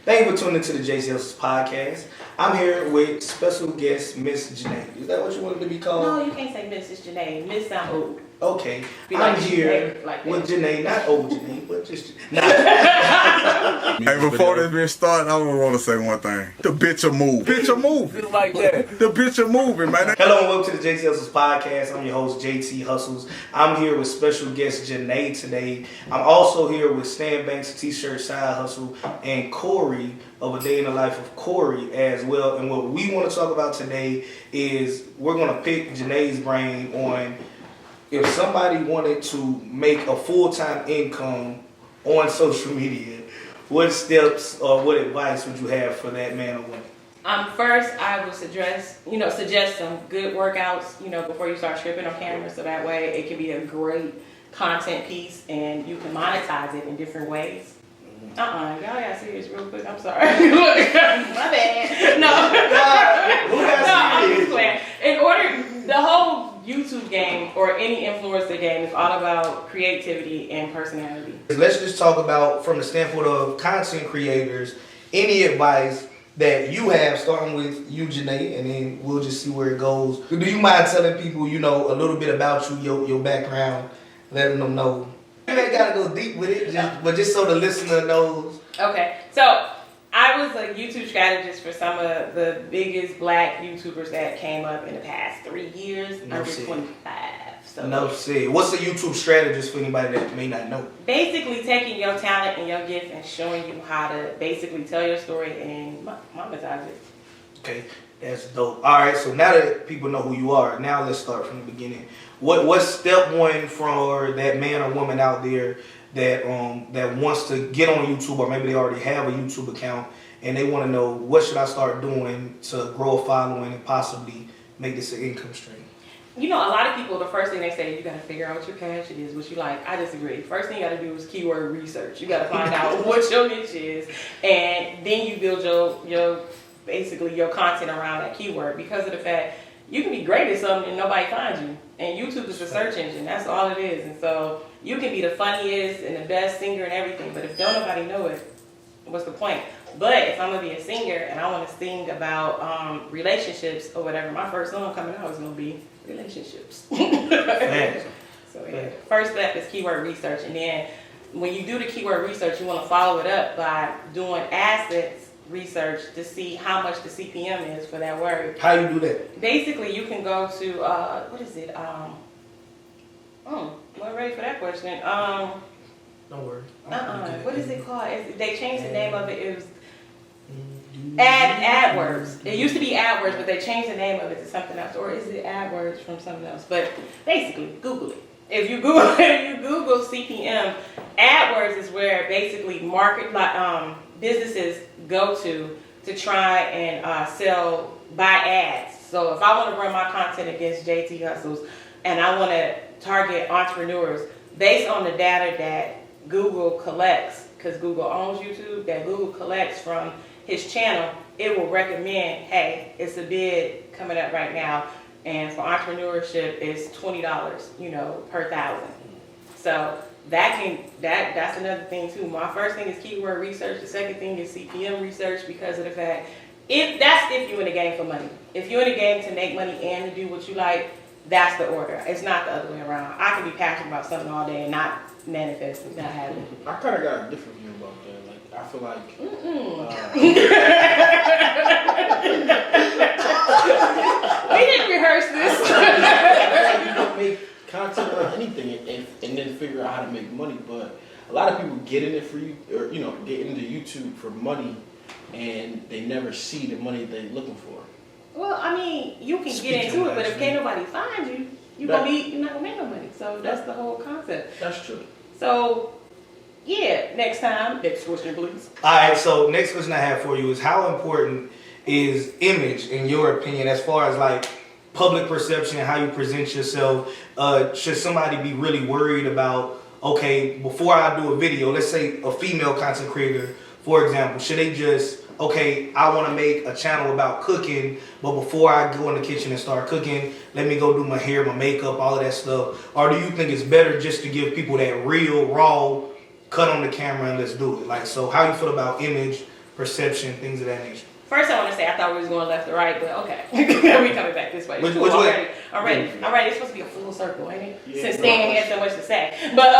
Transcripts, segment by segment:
Thank you for tuning into the JCL's podcast. I'm here with special guest Miss Janae. Is that what you wanted to be called? No, you can't say Mrs. Janae. Miss sound old. Okay. Be I'm like here like with Janae, not old Janae, but just nah. Hey, before this bitch start, I want to say one thing. The bitch a move. Bitch a move. Just like that. The bitch a moving, man. Hello and welcome to the JT Hustles podcast. I'm your host, JT Hustles. I'm here with special guest Janae today. I'm also here with Stan Banks, T-Shirt Side Hustle, and Corey of A Day in the Life of Corey as well. And what we want to talk about today is we're going to pick Janae's brain on if somebody wanted to make a full-time income on social media, what steps or what advice would you have for that man or woman? First, I would suggest some good workouts, before you start stripping on camera, so that way it can be a great content piece and you can monetize it in different ways. Y'all got serious real quick. I'm sorry. Look, my bad. No, I'm just playing. The whole YouTube game or any influencer game is all about creativity and personality. Let's just talk about, from the standpoint of content creators, any advice that you have, starting with you, Janae, and then we'll just see where it goes. Do you mind telling people, a little bit about you, your background, letting them know? You ain't gotta go deep with it, but just so the listener knows. Okay, so I was a YouTube strategist for some of the biggest black YouTubers that came up in the past 3 years, under 25. So no shit. What's a YouTube strategist for anybody that may not know? basically taking your talent and your gift and showing you how to basically tell your story and monetize it. Okay, that's dope. All right, so now that people know who you are, now let's start from the beginning. What's step one for that man or woman out there that wants to get on YouTube, or maybe they already have a YouTube account and they want to know, what should I start doing to grow a following and possibly make this an income stream? A lot of people, the first thing they say is you got to figure out what your passion is, what you like. I disagree. First thing you got to do is keyword research. You got to find out what your niche is, and then you build your content around that keyword, because of the fact you can be great at something and nobody finds you. And YouTube is a search engine. That's all it is. And so you can be the funniest and the best singer and everything, but if don't nobody know it, what's the point? But if I'm going to be a singer and I want to sing about relationships or whatever, my first song coming out is going to be relationships. So yeah, first step is keyword research. And then when you do the keyword research, you want to follow it up by doing assets research to see how much the CPM is for that word. How you do that? Basically, you can go to what is it? We're ready for that question. Don't worry. What is it called? They changed the name of it. It was AdWords. It used to be AdWords, but they changed the name of it to something else. Or is it AdWords from something else? But basically, Google it. If you Google CPM, AdWords is where basically businesses go to try and buy ads. So if I want to run my content against JT Hustles and I want to target entrepreneurs based on the data that Google collects, because Google owns YouTube, that Google collects from his channel, it will recommend, hey, it's a bid coming up right now, and for entrepreneurship it's $20, per 1,000. So that's another thing too. My first thing is keyword research. The second thing is CPM research, because of the fact if you're in the game for money. If you're in the game to make money and to do what you like, that's the order. It's not the other way around. I can be passionate about something all day and not manifest it, not have it. I kind of got a different view about that. Like, I feel like we didn't rehearse this. you can make content on anything and then figure out how to make money. But a lot of people get in it for you, or get into YouTube for money, and they never see the money they're looking for. Well, I mean, you can get into it, but if can't nobody find you, you're not gonna make no money. So that's the whole concept. That's true. So yeah, next question, please. All right, so next question I have for you is, how important is image, in your opinion, as far as like public perception and how you present yourself? Should somebody be really worried about, okay, before I do a video, let's say a female content creator, for example, should they just, okay, I want to make a channel about cooking, but before I go in the kitchen and start cooking, let me go do my hair, my makeup, all of that stuff? Or do you think it's better just to give people that real, raw, cut on the camera and let's do it? Like, so how you feel about image perception, things of that nature? First, I want to say I thought we was going left to right, but okay. We coming back this way. Which Cool, way? I'm ready. It's supposed to be a full circle, ain't it? Yeah, Since Stan had so much to say. But,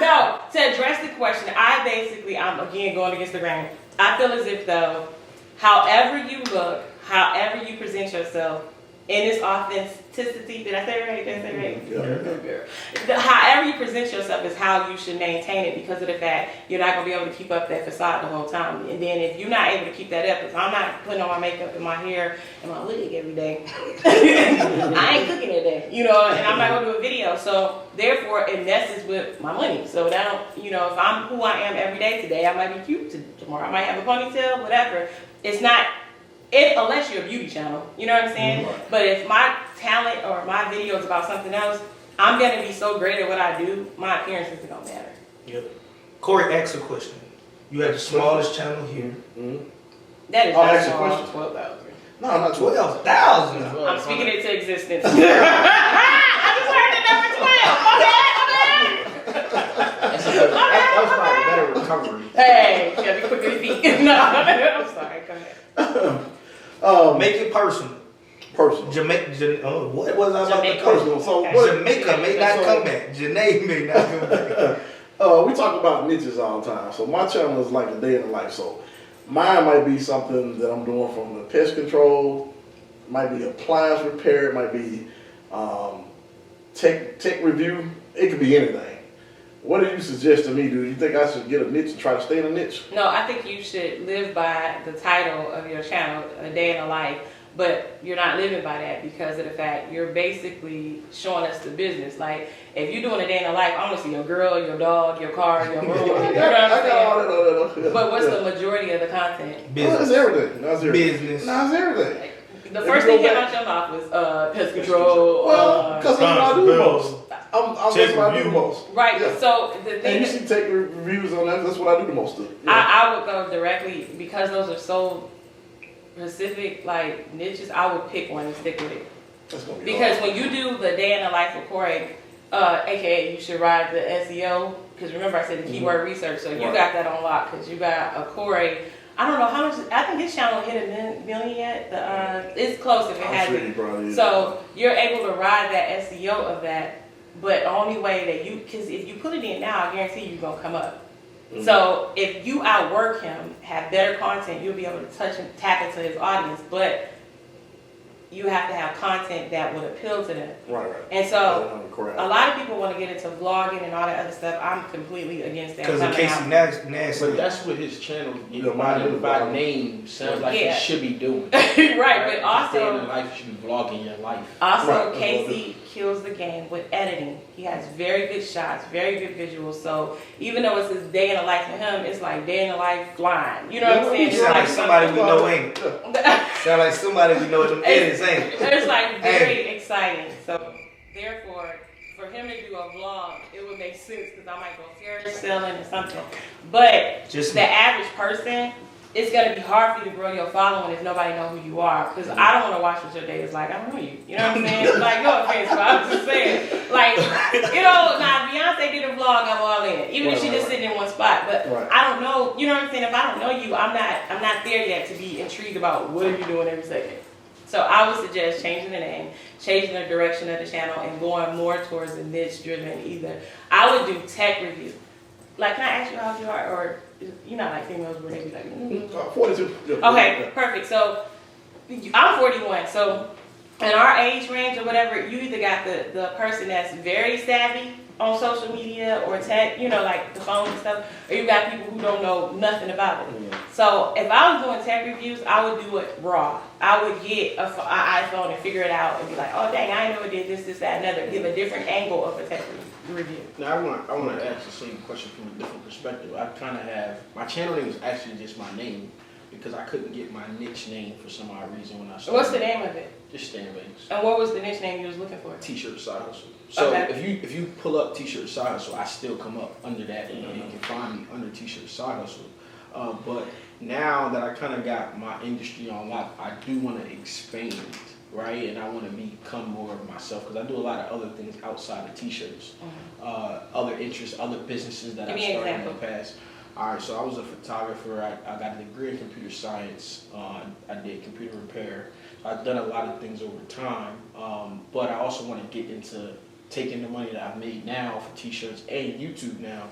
no, to address the question, I'm again going against the grain. I feel as if, though, however you look, however you present yourself, in its authenticity, did I say it right? However you present yourself is how you should maintain it, because of the fact you're not going to be able to keep up that facade the whole time. And then if you're not able to keep that up, because I'm not putting on my makeup and my hair and my wig every day, I ain't cooking every day, and I'm not going to do a video. So therefore, it messes with my money. So now, if I'm who I am every day, today I might be cute, tomorrow I might have a ponytail, whatever. It's not... unless you're a beauty channel, you know what I'm saying? Right. But if my talent or my video is about something else, I'm going to be so great at what I do, my appearance isn't going to matter. Yep. Corey asked a question. You have the smallest channel here. Mm-hmm. That is ask not a small. question. 12,000. No, not 12,000. I'm speaking it to existence. I just heard the number 12. My bad. That was probably a better recovery. Hey, gotta be quick with your feet. No, I'm sorry. Go ahead. Make it personal. Personal. What was I about to Jamaica. Personal. So Okay. what? Jamaica may not come back. Janae may not come back. We talk about niches all the time. So my channel is like a day in the life. So mine might be something that I'm doing from the pest control, might be appliance repair, it might be tech review. It could be anything. What do you suggest to me? Do you think I should get a niche and try to stay in a niche? No, I think you should live by the title of your channel, A Day in the Life, but you're not living by that because of the fact you're basically showing us the business. Like, if you're doing a day in the life, I want to see your girl, your dog, your car, your room. You know what I'm saying? But what's the majority of the content? Business. That's everything. That's everything. Business. That's everything. The first thing came out your mouth was pest control. Well, because that's what I do the most. That's what I do the most. Right. Yeah. So the thing And you should take reviews on that. That's what I do the most of. Yeah. I would go directly, because those are so specific, like niches. I would pick one and stick with it. That's gonna be Because hard. when you do the day in the life of Corey, aka you should ride the SEO. Because remember I said the keyword research, so you got that on lock. Because you got a Corey. I don't know how much. I think his channel hit a million yet. It's close if it hasn't. So you're able to ride that SEO of that. But the only way that because if you put it in now, I guarantee you're gonna come up. So if you outwork him, have better content, you'll be able to touch and tap into his audience. But you have to have content that would appeal to them. Right. And so a lot of people want to get into vlogging and all that other stuff. I'm completely against that. Because of Casey Nasty. But that's what his channel, by name, sounds like he should be doing. Right, but also, Day in the life, you should be vlogging your life. Also, Casey kills the game with editing. He has very good shots, very good visuals. So even though it's his day in the life for him, it's like day in the life flying. You know what I'm saying? You sound like somebody we know, ain't it? Sound like somebody we know with them edits, ain't it? It's like very exciting. So therefore, for him to do a vlog, it would make sense because I might go carriage selling or something. But the average person, it's going to be hard for you to grow your following if nobody know who you are. Because I don't want to watch what your day is like. I don't know you. You know what I'm saying? Like, no offense, but I'm just saying. Like, now Beyonce did a vlog, I'm all in. Even if she just sitting in one spot. But I don't know, you know what I'm saying? If I don't know you, I'm not there yet to be intrigued about what are you doing every second. So I would suggest changing the name, changing the direction of the channel, and going more towards the niche-driven either. I would do tech review. Like, can I ask you how old you are? Or, you know, like females where they be like, 42. Okay, perfect. So, I'm 41. So, in our age range or whatever, you either got the person that's very savvy on social media or tech, you know, like the phone and stuff, or you got people who don't know nothing about it. So if I was doing tech reviews, I would do it raw. I would get an iPhone and figure it out and be like, oh dang, I know it did this, that, another. Give a different angle of a tech review. Now I want to ask the same question from a different perspective. I kind of have, my channel name is actually just my name because I couldn't get my niche name for some odd reason when I started. What's the name of it? Just Stan Banks. And what was the niche name you was looking for? T-shirt side hustle. So if you pull up T-shirt side hustle, I still come up under that. You know, you can find me under T-shirt side hustle. But now that I kind of got my industry on lock, I do want to expand, right? And I want to become more of myself because I do a lot of other things outside of T-shirts, other interests, other businesses that I've started in the past. All right, so I was a photographer. I got a degree in computer science. I did computer repair. So I've done a lot of things over time, but I also want to get into taking the money that I've made now for t-shirts and YouTube now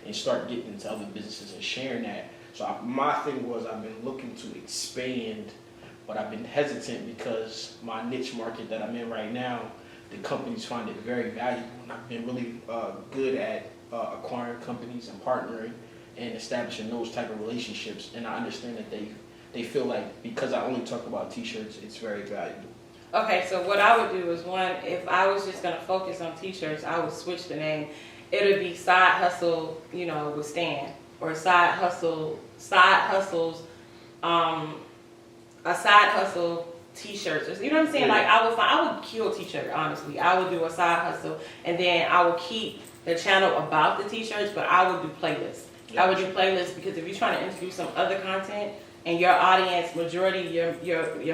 and start getting into other businesses and sharing that. So my thing was I've been looking to expand, but I've been hesitant because my niche market that I'm in right now, the companies find it very valuable. And I've been really good at acquiring companies and partnering and establishing those type of relationships. And I understand that they feel like because I only talk about t-shirts, it's very valuable. Okay, so what I would do is if I was just gonna focus on t-shirts, I would switch the name. It would be Side Hustle, with Stan, or Side Hustles, a Side Hustle t-shirts. You know what I'm saying? Yeah. Like I would kill t-shirt, honestly. I would do a Side Hustle, and then I would keep the channel about the t-shirts, but I would do playlists. I would do playlists because if you're trying to introduce some other content and your audience, majority your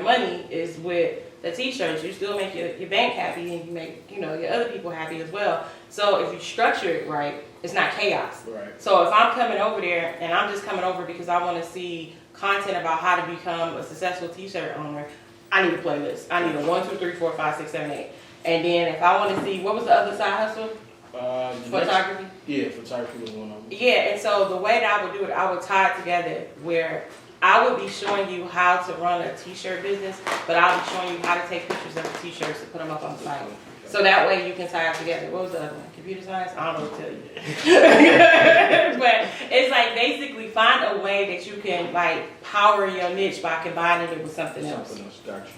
money is with the t-shirts, you still make your bank happy and you make your other people happy as well. So if you structure it right, it's not chaos. Right. So if I'm coming over there and I'm just coming over because I want to see content about how to become a successful t-shirt owner, I need a playlist. I need a 1, 2, 3, 4, 5, 6, 7, 8. And then if I want to see, what was the other side hustle? Photography? Yeah, photography was one of them. Yeah, and so the way that I would do it, I would tie it together where I would be showing you how to run a t-shirt business, but I'll be showing you how to take pictures of the t-shirts to put them up on the site. So that way you can tie it together. What was the other one? Computer science? I don't know what to tell you. But it's like basically find a way that you can like power your niche by combining it with something else. Gotcha.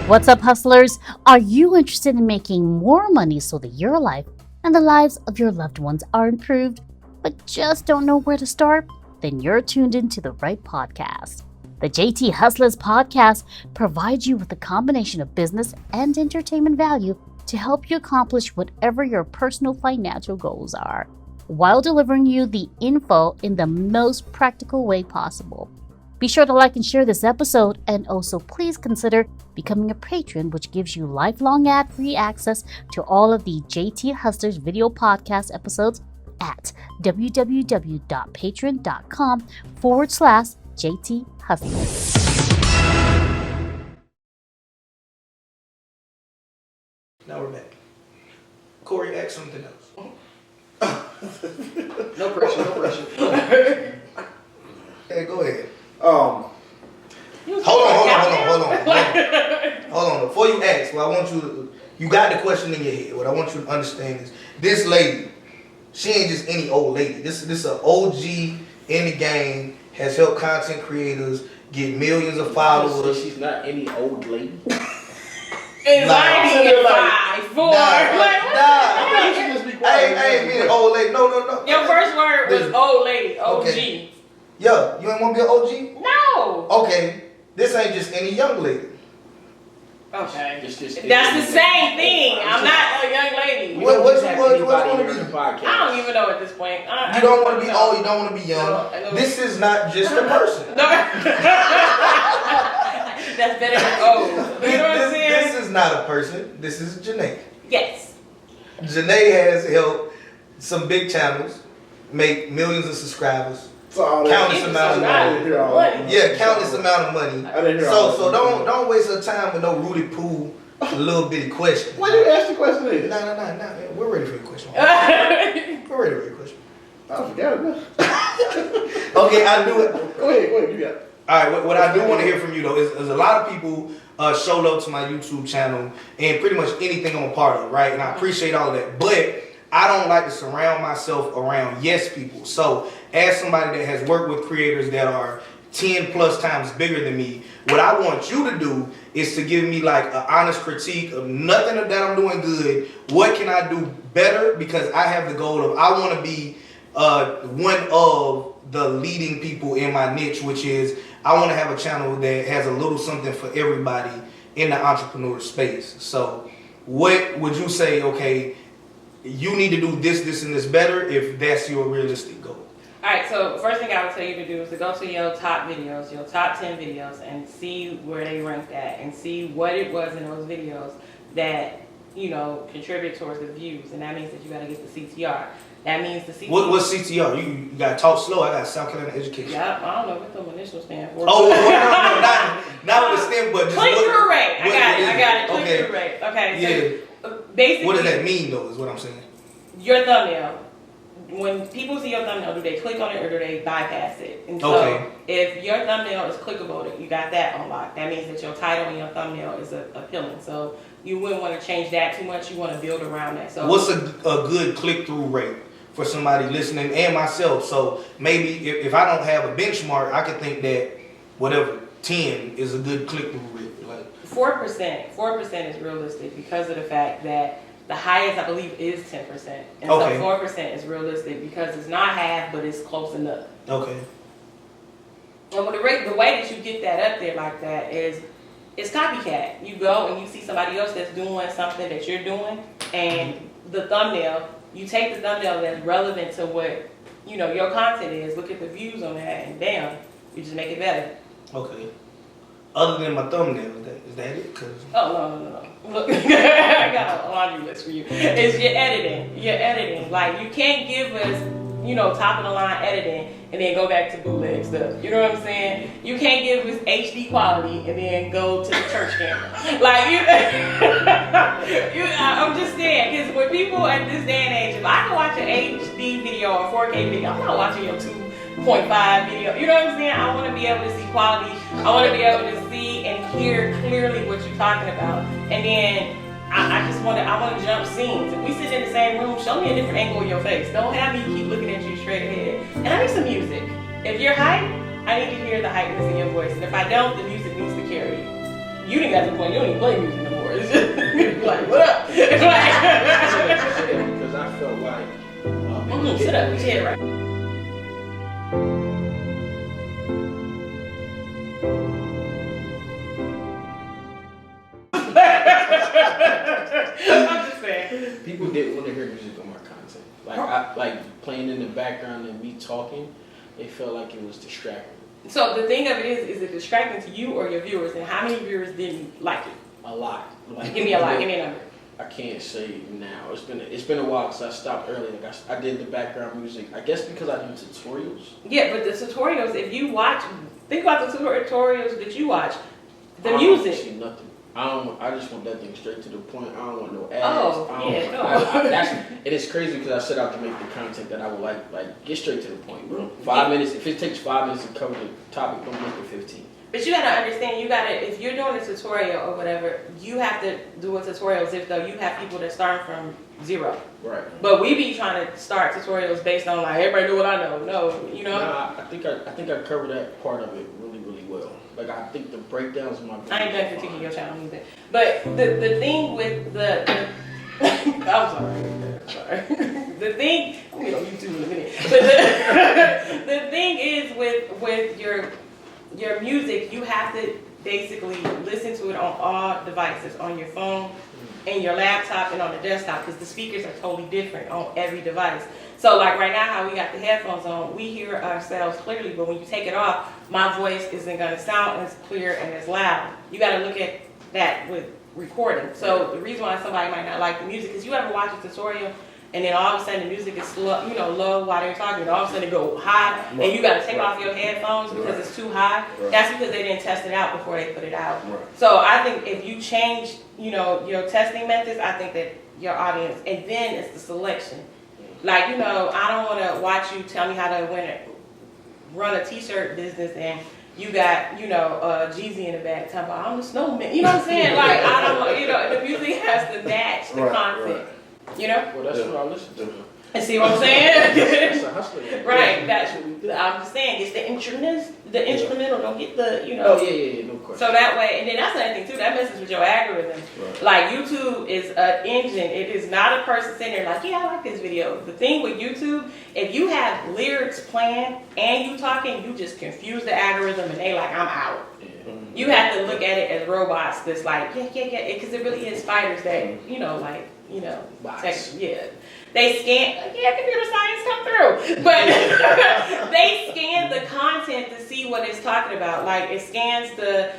What's up, hustlers? Are you interested in making more money so that your life and the lives of your loved ones are improved, but just don't know where to start? Then you're tuned into the right podcast. The JT Hustlers podcast provides you with a combination of business and entertainment value to help you accomplish whatever your personal financial goals are, while delivering you the info in the most practical way possible. Be sure to like and share this episode, and also please consider becoming a patron, which gives you lifelong ad-free access to all of the JT Hustlers video podcast episodes at www.patreon.com/JT Hustlers. Now we're back. Corey, ask something else. No pressure, no pressure. Hey, go ahead. Um, Hold on. Before you ask, what I want you got the question in your head. What I want you to understand is this lady, she ain't just any old lady. This is an OG in the game, has helped content creators get millions of followers. She's not any old lady. It's Nah. like 5'4". I ain't mean an old lady. No. Your first word was old lady, OG. Okay. Yo, you ain't want to be an OG? No. Okay, this ain't just any young lady. Okay. It's That's the same thing. I'm not a young lady. What you want to be? I don't even know at this point. You don't want to be old, you don't want to be young. No. This is not just a person. No. That's better than old. You know what I'm saying? This is not a person. This is Janae. Yes. Janae has helped some big channels make millions of subscribers. Countless amount of money. Yeah, countless amount of money. I didn't hear all So that. don't waste your time with no Rudy Poo little bitty question. What did you ask the question is? No, man. We're ready for your question. We're ready for your question. I forgot it. Okay, I do it. Go ahead, you got it. All right, what I do want to hear from you though is a lot of people show love to my YouTube channel and pretty much anything I'm a part of, right? And I appreciate all of that, but I don't like to surround myself around yes people. So as somebody that has worked with creators that are 10 plus times bigger than me, what I want you to do is to give me like an honest critique of nothing that I'm doing good. What can I do better? Because I have the goal of I want to be one of the leading people in my niche, which is I want to have a channel that has a little something for everybody in the entrepreneur space. So what would you say, okay, you need to do this, and this better if that's your realistic goal? Alright, so first thing I would tell you to do is to go to your top videos, your top 10 videos, and see where they ranked at, and see what it was in those videos that contribute towards the views, and that means that you got to get the CTR. That means the CTR. What's CTR? You got to talk slow. I got South Carolina education. Yeah, I don't know what the initials stand for. Oh, no, not with the stem, but just click-through rate. I got it. Okay. Click-through rate. Okay. Yeah. So basically, What does that mean, though? Is what I'm saying. Your thumbnail. When people see your thumbnail, do they click on it or do they bypass it? And so Okay. if your thumbnail is clickable, you got that unlocked. That means that your title and your thumbnail is appealing. So you wouldn't want to change that too much. You want to build around that. So what's a good click-through rate for somebody listening and myself? So maybe if I don't have a benchmark, I could think that whatever 10 is a good click-through rate. Like 4%. 4% is realistic because of the fact that the highest, I believe, is 10%. And Okay. so 4% is realistic because it's not half, but it's close enough. Okay. And the way that you get that up there like that is it's copycat. You go and you see somebody else that's doing something that you're doing, and the thumbnail, you take the thumbnail that's relevant to what, your content is, look at the views on that, and bam, you just make it better. Okay. Other than my thumbnail, is that it? Oh, no. Look, I got a laundry list for you. It's your editing. Like, you can't give us, top of the line editing and then go back to bootleg stuff. You know what I'm saying? You can't give us HD quality and then go to the church camera. Like, I'm just saying, because when people at this day and age, if I can watch an HD video or 4K video, I'm not watching your 2.5 video. You know what I'm saying? I want to be able to see quality. I want to be able to see and hear clearly what you're talking about. And then I want to jump scenes. If we sit in the same room, show me a different angle of your face. Don't have me keep looking at you straight ahead. And I need some music. If you're hype, I need to hear the hypeness in your voice. And if I don't, the music needs to carry you. You didn't got to the point, you don't even play music no more. It's just like, what up? It's like, because I felt like sit up, yeah, right. I'm just saying. people didn't want to hear music on my content. Like playing in the background and me talking, they felt like it was distracting. So the thing of it is it distracting to you or your viewers? And how many viewers didn't like it? A lot. Like, Give me a lot. Give me a number. I can't say now. It's been a while because I stopped early. Like I did the background music. I guess because I do tutorials. Yeah, but the tutorials, if you watch, think about the tutorials that you watch. The I music. don't see nothing. I just want that thing straight to the point. I don't want no ads. Oh, yeah, no. It is crazy because I set out to make the content that I would like get straight to the point, bro. 5 minutes. If it takes 5 minutes to cover the topic, don't make it 15. But you gotta understand, if you're doing a tutorial or whatever, you have to do a tutorial as if though you have people that start from zero. Right. But we be trying to start tutorials based on like everybody do what I know. No, you know. Nah, I think I covered that part of it really, really well. Like I think the breakdowns of my. I ain't done critiquing your channel either. But the thing with the I'm sorry. The thing, I'm gonna get on YouTube in a minute. But the thing is with your music, you have to basically listen to it on all devices, on your phone, and your laptop, and on the desktop, because the speakers are totally different on every device. So like right now, how we got the headphones on, we hear ourselves clearly, but when you take it off, my voice isn't gonna sound as clear and as loud. You gotta look at that with recording. So the reason why somebody might not like the music is you ever watch a tutorial and then all of a sudden the music is slow, low while they're talking, and all of a sudden it go high, and you got to take off your headphones because it's too high. That's because they didn't test it out before they put it out. So I think if you change, your testing methods, I think that your audience, and then it's the selection. Like, I don't want to watch you tell me how to run a t-shirt business and you got, Jeezy in the back talking about, I'm the snowman. You know what I'm saying? Like, I don't, the music has to match the content. Well, that's what I listen to. And see what I'm saying? That's a hustler. Right. I'm just saying, it's the instrumental. Don't get the, Oh yeah, no question. So that way, and then that's another thing too. That messes with your algorithm. Right. Like YouTube is an engine. It is not a person sitting there like, yeah, I like this video. The thing with YouTube, if you have lyrics playing and you talking, you just confuse the algorithm, and they like, I'm out. Yeah. You have to look at it as robots. That's like, yeah, because it really is spiders that, Bots. They scan, computer science come through. But they scan the content content to see what it's talking about. Like it scans the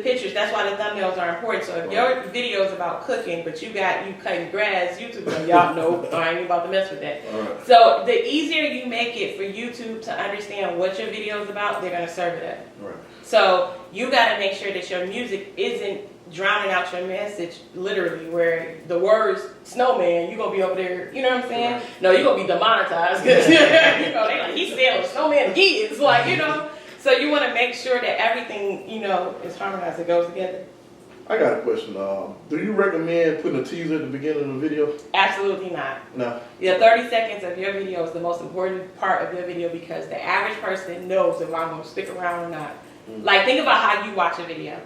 pictures. That's why the thumbnails are important. So if your video is about cooking, but you cutting grass, YouTube, y'all know I ain't about to mess with that. Right. So the easier you make it for YouTube to understand what your video is about, they're gonna serve it up. Right. So you got to make sure that your music isn't drowning out your message, literally, where the words snowman, you're going to be over there, you know what I'm saying? Right. No, you're going to be demonetized because, you know, they like, he's selling snowman again. It's like, you know, so you want to make sure that everything, you know, is harmonized, it goes together. I got a question. Do you recommend putting a teaser at the beginning of the video? Absolutely not. No. Yeah, 30 seconds of your video is the most important part of your video because the average person knows if I'm going to stick around or not. Like, think about how you watch a video.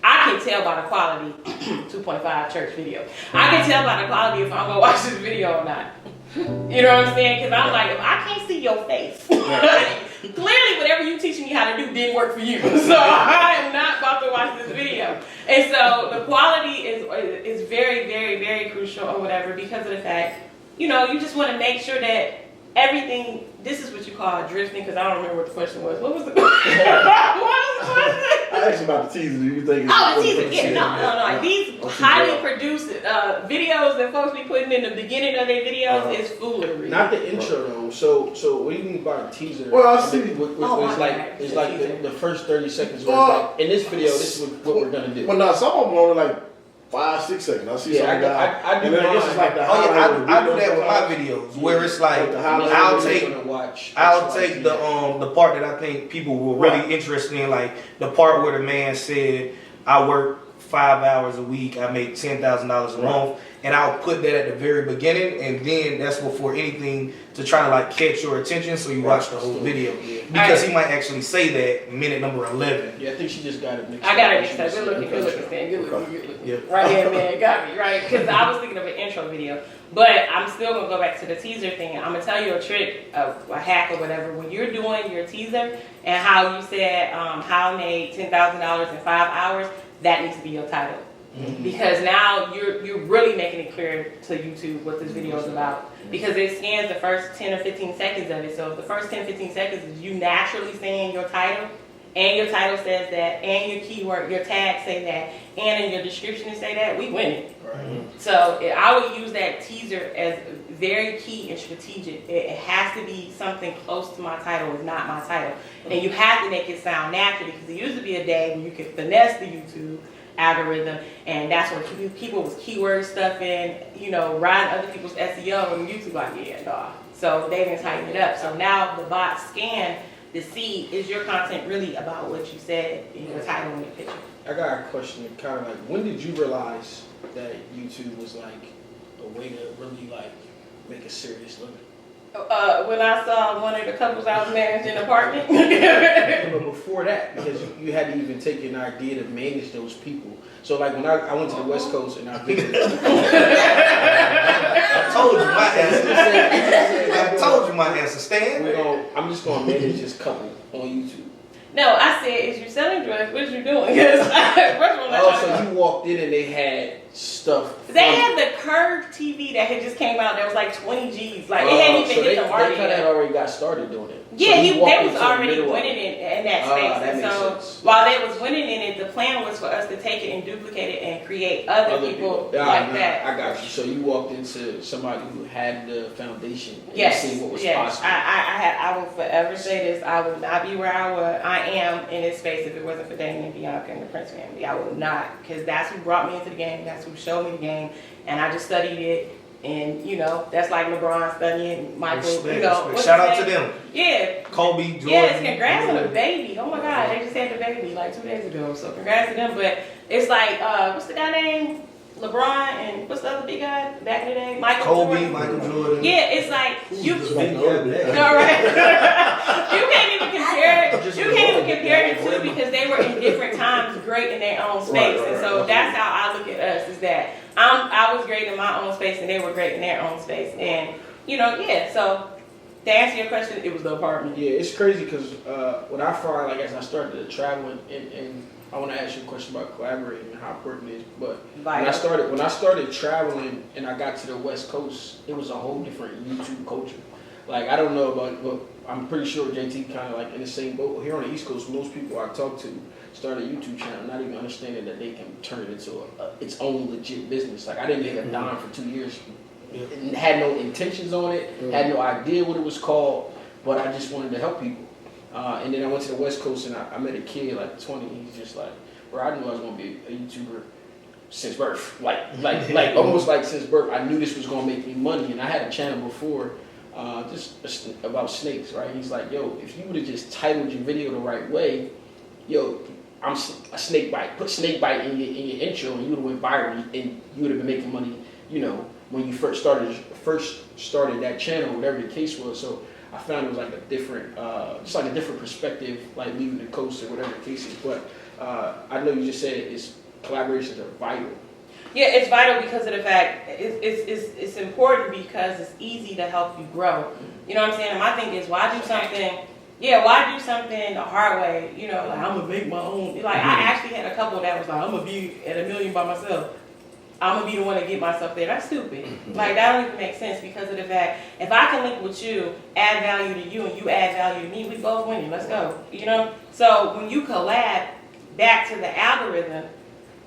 I can tell by the quality, 2.5 church video. I can tell by the quality if I'm going to watch this video or not. You know what I'm saying? Because I'm like, if I can't see your face, clearly whatever you teaching me how to do didn't work for you. So I am not about to watch this video. And so the quality is very, very, very crucial or whatever because of the fact, you know, you just want to make sure that everything, this is what you call drifting, because I don't remember what the question was. What was the question? What was the question? I asked about the teaser. Do you think? Oh, the teaser. Yeah, no. These highly produced videos that folks be putting in the beginning of their videos is foolery. Not the intro though. So what do you mean by a teaser? Well, I see. It's like the first 30 seconds. Where it's like, in this video, this is what we're gonna do. Well, now some of them are like 5-6 seconds. I see some I do and then I guess it's like the highlight of the I do video that with my sometimes. videos where it's like Like I'll take the part that I think people were really interested in, like the part where the man said, "I work 5 hours a week, I make $10,000 a month," and I'll put that at the very beginning, and then that's before anything to try to like catch your attention, so you watch the whole video because he might actually say that minute number 11. Yeah, I think she just got it mixed. I got it mixed up. Good looking, Stan. Good looking. Yeah. Right here, man. Got me, right? Because I was thinking of an intro video. But I'm still going to go back to the teaser thing. I'm going to tell you a trick, a hack or whatever. When you're doing your teaser and how you said how I made $10,000 in 5 hours, that needs to be your title. Mm-hmm. Because now you're really making it clear to YouTube what this video is about. Because it scans the first 10 or 15 seconds of it. So if the first 10, 15 seconds is you naturally saying your title, and your title says that, and your keyword, your tag say that, and in your description it say that, we win it. Right. So I would use that teaser as very key and strategic. It has to be something close to my title, if not my title. And you have to make it sound natural because it used to be a day when you could finesse the YouTube algorithm, and that's where people was keyword stuffing, you know, riding other people's SEO, and YouTube like, yeah, nah. So they didn't tighten it up. So now the bots scan to see, is your content really about what you said in your title and your picture? I got a question, kind of like, when did you realize that YouTube was like a way to really like make a serious living? When I saw one of the couples I was managing an apartment. But before that, because you had to even take an idea to manage those people. So like when I went to the West Coast and I visited. I told you my answer. I told you my answer, Stan. I'm just going to manage this couple on YouTube. No, I said, is you selling drugs? What you doing? So you walked in and they had stuff. They had the curved TV that had just came out that was like 20 G's. Like, it hadn't even hit the market. They kind of already got started doing it. Yeah, they was already winning in that space. And so while they was winning in it, the plan was for us to take it and duplicate it and create other people like that. I got you. So you walked into somebody who had the foundation and seen what was possible. I will forever say this. I would not be where I am in this space if it wasn't for Damien, Bianca, and the Prince family. I would not, because that's who brought me into the game. That's who showed me the game, and I just studied it. And you know, that's like LeBron studying Michael. Respect, you know, respect. Shout out to them. Yeah, Kobe, Jordan. Yes, congrats on the baby. Oh my God, they just had the baby like 2 days ago. So congrats to them. But it's like, what's the guy name? LeBron and what's the other big guy back in the day? Kobe, Michael Jordan. Yeah, it's like you. All right. You can't even compare it. You can't even compare the two because they were in different times, great in their own space. And so that's how I look at us. Is that I was great in my own space and they were great in their own space. And you know, yeah. So to answer your question, it was the apartment. Yeah, it's crazy because what I find, like as I started traveling and I want to ask you a question about collaborating and how important it is. But when I started traveling and I got to the West Coast, it was a whole different YouTube culture. Like I don't know about, but I'm pretty sure JT kind of like in the same boat. Here on the East Coast, most people I talk to start a YouTube channel, not even understanding that they can turn it into its own legit business. Like I didn't make a dime for 2 years, had no intentions on it, had no idea what it was called, but I just wanted to help people. And then I went to the West Coast and I met a kid like 20. He's just like, bro, I knew I was gonna be a YouTuber since birth, like almost like since birth. I knew this was gonna make me money, and I had a channel before. Just about snakes, right? He's like, yo, if you would have just titled your video the right way, yo, I'm a snake bite. Put snake bite in your intro, and you would have went viral, and you would have been making money, you know, when you first started that channel, whatever the case was. So I found it was like a different, just like a different perspective, like leaving the coast or whatever the case is. But I know you just said collaborations are vital. Yeah, it's vital because of the fact it's important because it's easy to help you grow. You know what I'm saying? And my thing is, why do something? Yeah, why do something the hard way? You know, like I'm gonna make my own. Like I actually had a couple that was like, I'm gonna be at $1 million by myself. I'm gonna be the one to get myself there. That's stupid. Like that don't even make sense because of the fact if I can link with you, add value to you, and you add value to me, we both winning. Let's go. You know. So when you collab back to the algorithm,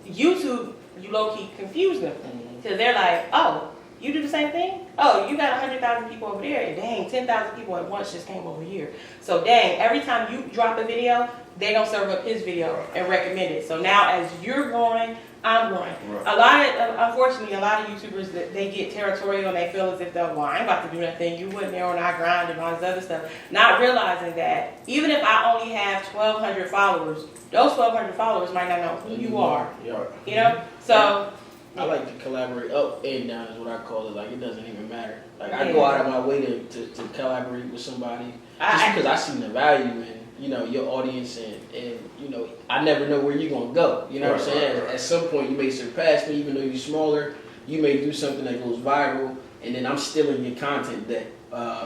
YouTube, you low key confuse them because they're like, oh, you do the same thing? Oh, you got 100,000 people over there, and dang, 10,000 people at once just came over here. So dang, every time you drop a video, they don't serve up his video and recommend it. So now as you're growing, I'm growing. Right. Unfortunately, a lot of YouTubers, they get territorial and they feel as if they're, well, I ain't about to do nothing. You went there on our grind and all this other stuff. Not realizing that even if I only have 1,200 followers, those 1,200 followers might not know who you are. Yeah. You know? So I like to collaborate up and down is what I call it. Like it doesn't even matter. Like I go out of my way to collaborate with somebody just because I see the value in, you know, your audience and you know, I never know where you're gonna go. You know what I'm saying? At some point you may surpass me, even though you're smaller, you may do something that goes viral, and then I'm stealing your content that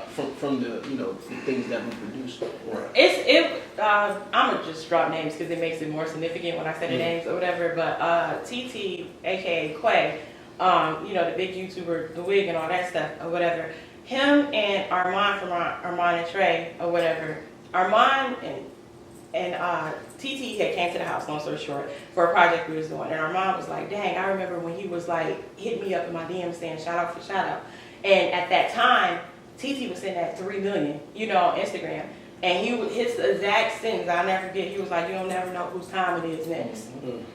from the, you know, the things that we produce. Right. I'm gonna just drop names because it makes it more significant when I say the names or whatever. But TT, aka Quay, you know, the big YouTuber, the wig and all that stuff or whatever. Him and Armand from Armand and Trey or whatever. Armand and TT had came to the house, long story short, for a project we was doing. And Armand was like, dang, I remember when he was like, hit me up in my DM saying shout out for shout out. And at that time, TT was sitting at 3 million, you know, on Instagram. And his exact sentence, I'll never forget, he was like, you don't never know whose time it is next.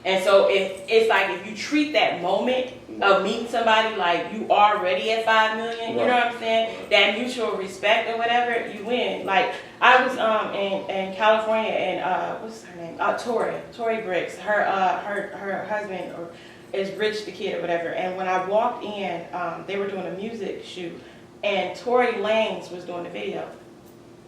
And so it's like if you treat that moment of meeting somebody like you already at 5 million, you know what I'm saying? That mutual respect or whatever, you win. Like I was in California and what's her name? Tori Bricks. Her husband is Rich the Kid or whatever. And when I walked in, they were doing a music shoot and Tory Lanez was doing the video.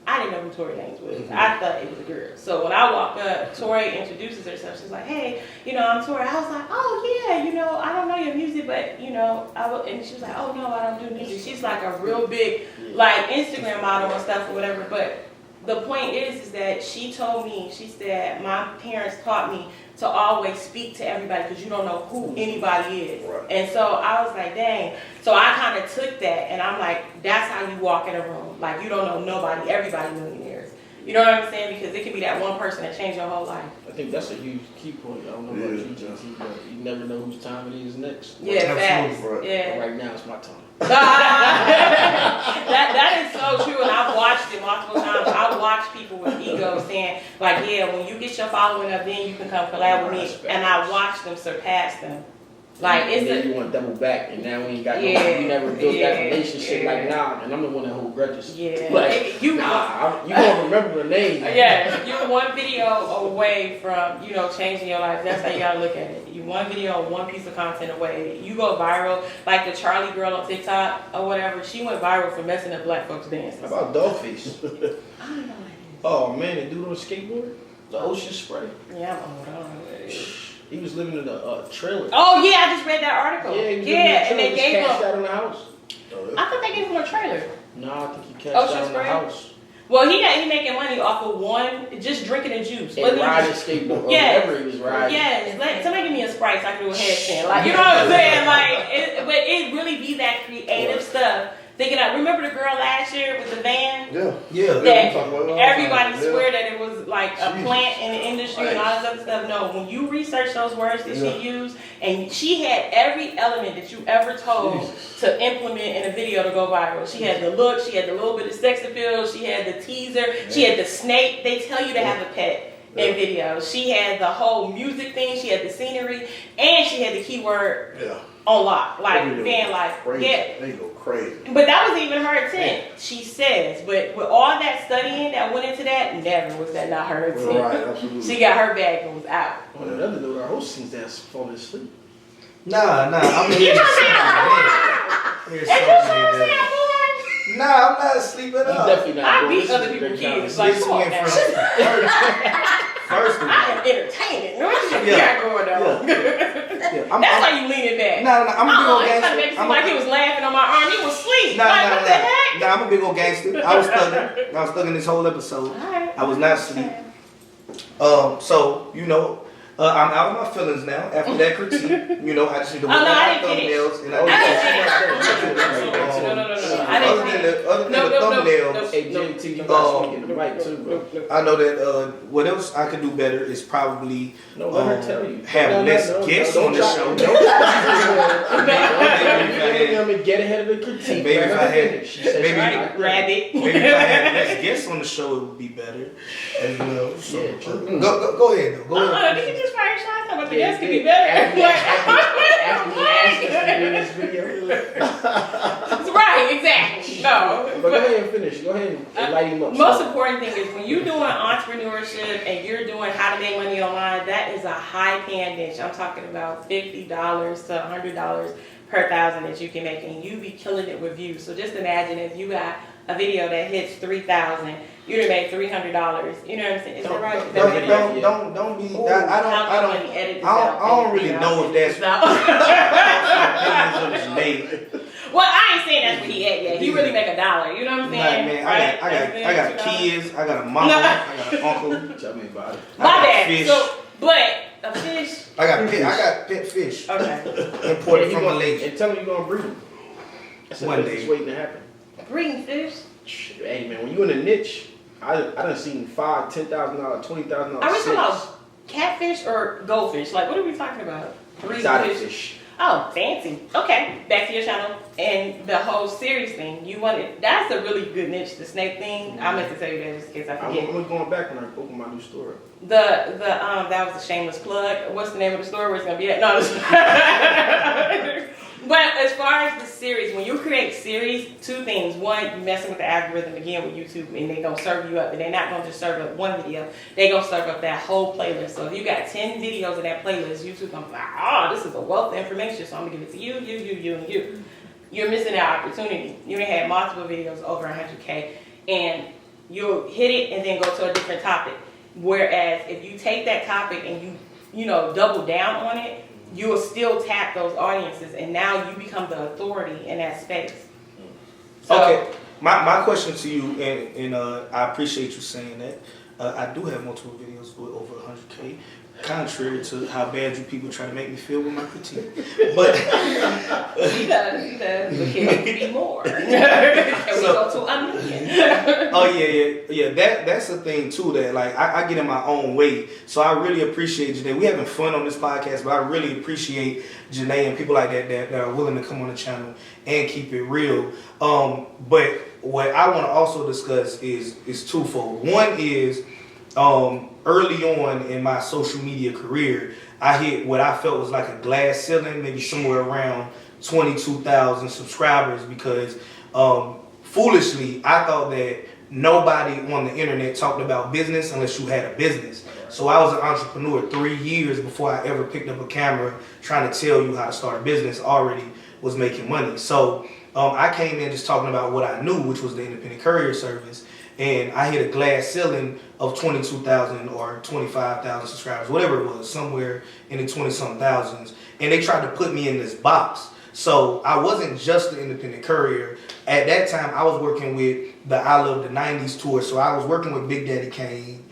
I didn't know who Tory Lanez was. I thought it was a girl. So when I walked up, Tori introduces herself. She's like, hey, you know, I'm Tori. I was like, oh, yeah, you know, I don't know your music, but, you know, and she was like, oh, no, I don't do music. She's like a real big, like, Instagram model and stuff or whatever. But the point is that she told me, she said, my parents taught me to always speak to everybody because you don't know who anybody is. Right. And so I was like, dang. So I kind of took that and I'm like, that's how you walk in a room. Like you don't know nobody, everybody millionaires. You know what I'm saying? Because it can be that one person that changed your whole life. I think that's a huge key point. I don't know about you, JT, but you never know whose time it is next. Yeah, facts. Yeah. Right now it's my time. that is so true, and I've watched it multiple times. I watch people with egos saying, like, yeah, when you get your following up, then you can come collab with me, and I watch them surpass them. Like and then you want to double back, and now we ain't got you never built that relationship. Like nah, and I'm the one that hold grudges. Yeah, like you gonna remember the name. Yeah, you're one video away from changing your life. That's how you gotta look at it. You one video, one piece of content away. You go viral, like the Charlie girl on TikTok or whatever. She went viral for messing up black folks dancing. How about Dollface? I don't know what it is. Oh man, the dude on the skateboard, the ocean spray. Yeah, I'm old. I don't know what it is. He was living in a trailer. Oh yeah, I just read that article. Yeah, and they gave him cashed out on the house. I thought they gave him a trailer. No, I think he cashed out on the house. Well, he making money off of just drinking the juice. And riding skateboard. Whatever he was riding. Yes, somebody give me a Sprite so I can do a headstand. Like, you know what I'm saying? Like, but it really be that creative stuff thinking of, remember the girl last year with the van? Yeah. That I'm talking about everybody yeah. swear that it was like a Jesus. plant in the industry and all this other stuff. No, when you research those words that she used, and she had every element that you ever told to implement in a video to go viral. She had the look, she had the little bit of sex appeal, she had the teaser, she had the snake. They tell you to have a pet in videos. She had the whole music thing, she had the scenery, and she had the keyword on lock, like van life. Crazy. Yeah. They go crazy. But that was even her intent, she says. But with all that studying that went into that, never was that not her intent. Right, absolutely. She got her bag and was out. On another note, our host seems to have fallen asleep. Nah, I'm here. Nah, I'm not asleep at He's all. definitely not. I going beat to other sleep. people's They're kids. counting. Like, come on went now. First of I all, am entertaining. What you Yeah. got going on? That's why you leaning back. I'm a big old He tried to make it gangster. seem like he was laughing on my arm. He was asleep. Nah, Like, what the heck? I'm a big old gangster. I was thugging this whole episode. Alright. I was not asleep. So, I'm out of my feelings now after that critique. I just need to work Oh, no, on I my didn't finish. thumbnails. And I thumbnails. Hey, JT, you got to speak in the mic too, bro. I know that what else I could do better is probably No, let her tell you. have less guests on the show. Let me get ahead of the critique. Maybe if I had- She said maybe- right, Rabbit. Maybe if I had less guests on the show, it would be better as well. So, Yeah, true. go ahead, though. Go ahead. Did you just fire shots? How about the Yeah, guests could yeah. be better? After you asked us to do this video. Right, exactly. No. But go ahead and finish. Go ahead and light him up. Most important thing is when you're doing entrepreneurship and you're doing how to make money online, that is a high paying niche. I'm talking about $50 to $100 per thousand that you can make, and you be killing it with views. So just imagine if you got a video that hits 3,000, you'd have made $300. You know what I'm saying? Is that right? Don't be. Ooh, I don't really know if that's Well, I ain't saying that's what he at yet. He really make $1. You know what I'm saying? Man, Right? I got kids. I got a mama. I got an uncle. Tell me about it. I My got bad. fish. So, but a fish. I got pet fish. Okay. Imported from Malaysia. And tell me you're going to breed them. That's One It's day. waiting to happen. Breeding fish. Hey, man, when you in a niche, I done seen $5,000, $10,000, $20,000. Are we talking about catfish or goldfish? Like, what are we talking about? Breeding exotic fish. fish? Oh, fancy. Okay, back to your channel and the whole series thing. You wanted, that's a really good niche, the snake thing. I meant to tell you that just in case I forget. I'm going back when I open my new store. That was a shameless plug. What's the name of the store where it's gonna be at? No. But as far as the series, when you create series, two things. One, you messing with the algorithm again with YouTube, and they gonna serve you up. And they're not gonna just serve up one video. They gonna serve up that whole playlist. So if you got 10 videos in that playlist, YouTube gonna be like, oh, this is a wealth of information. So I'm gonna give it to you, and you. You're missing that opportunity. You done had multiple videos over 100K, and you'll hit it and then go to a different topic. Whereas if you take that topic and you double down on it, you will still tap those audiences, and now you become the authority in that space. So, Okay, my question to you, and I appreciate you saying that. I do have multiple videos with over 100K, contrary to how bad you people try to make me feel with my critique. But he does, but can we be more? Can we go to $1 million? Oh yeah. That's the thing too. That like I get in my own way. So I really appreciate Janae. We having fun on this podcast, but I really appreciate Janae and people like that are willing to come on the channel and keep it real. But what I want to also discuss is twofold. One is early on in my social media career, I hit what I felt was like a glass ceiling, maybe somewhere around 22,000 subscribers, because foolishly I thought that nobody on the internet talked about business unless you had a business. So I was an entrepreneur 3 years before I ever picked up a camera trying to tell you how to start a business. Already was making money. So I came in just talking about what I knew, which was the independent courier service. And I hit a glass ceiling of 22,000 or 25,000 subscribers, whatever it was, somewhere in the 20-something thousands. And they tried to put me in this box. So I wasn't just an independent courier. At that time, I was working with the I Love the 90s tour. So I was working with Big Daddy Kane,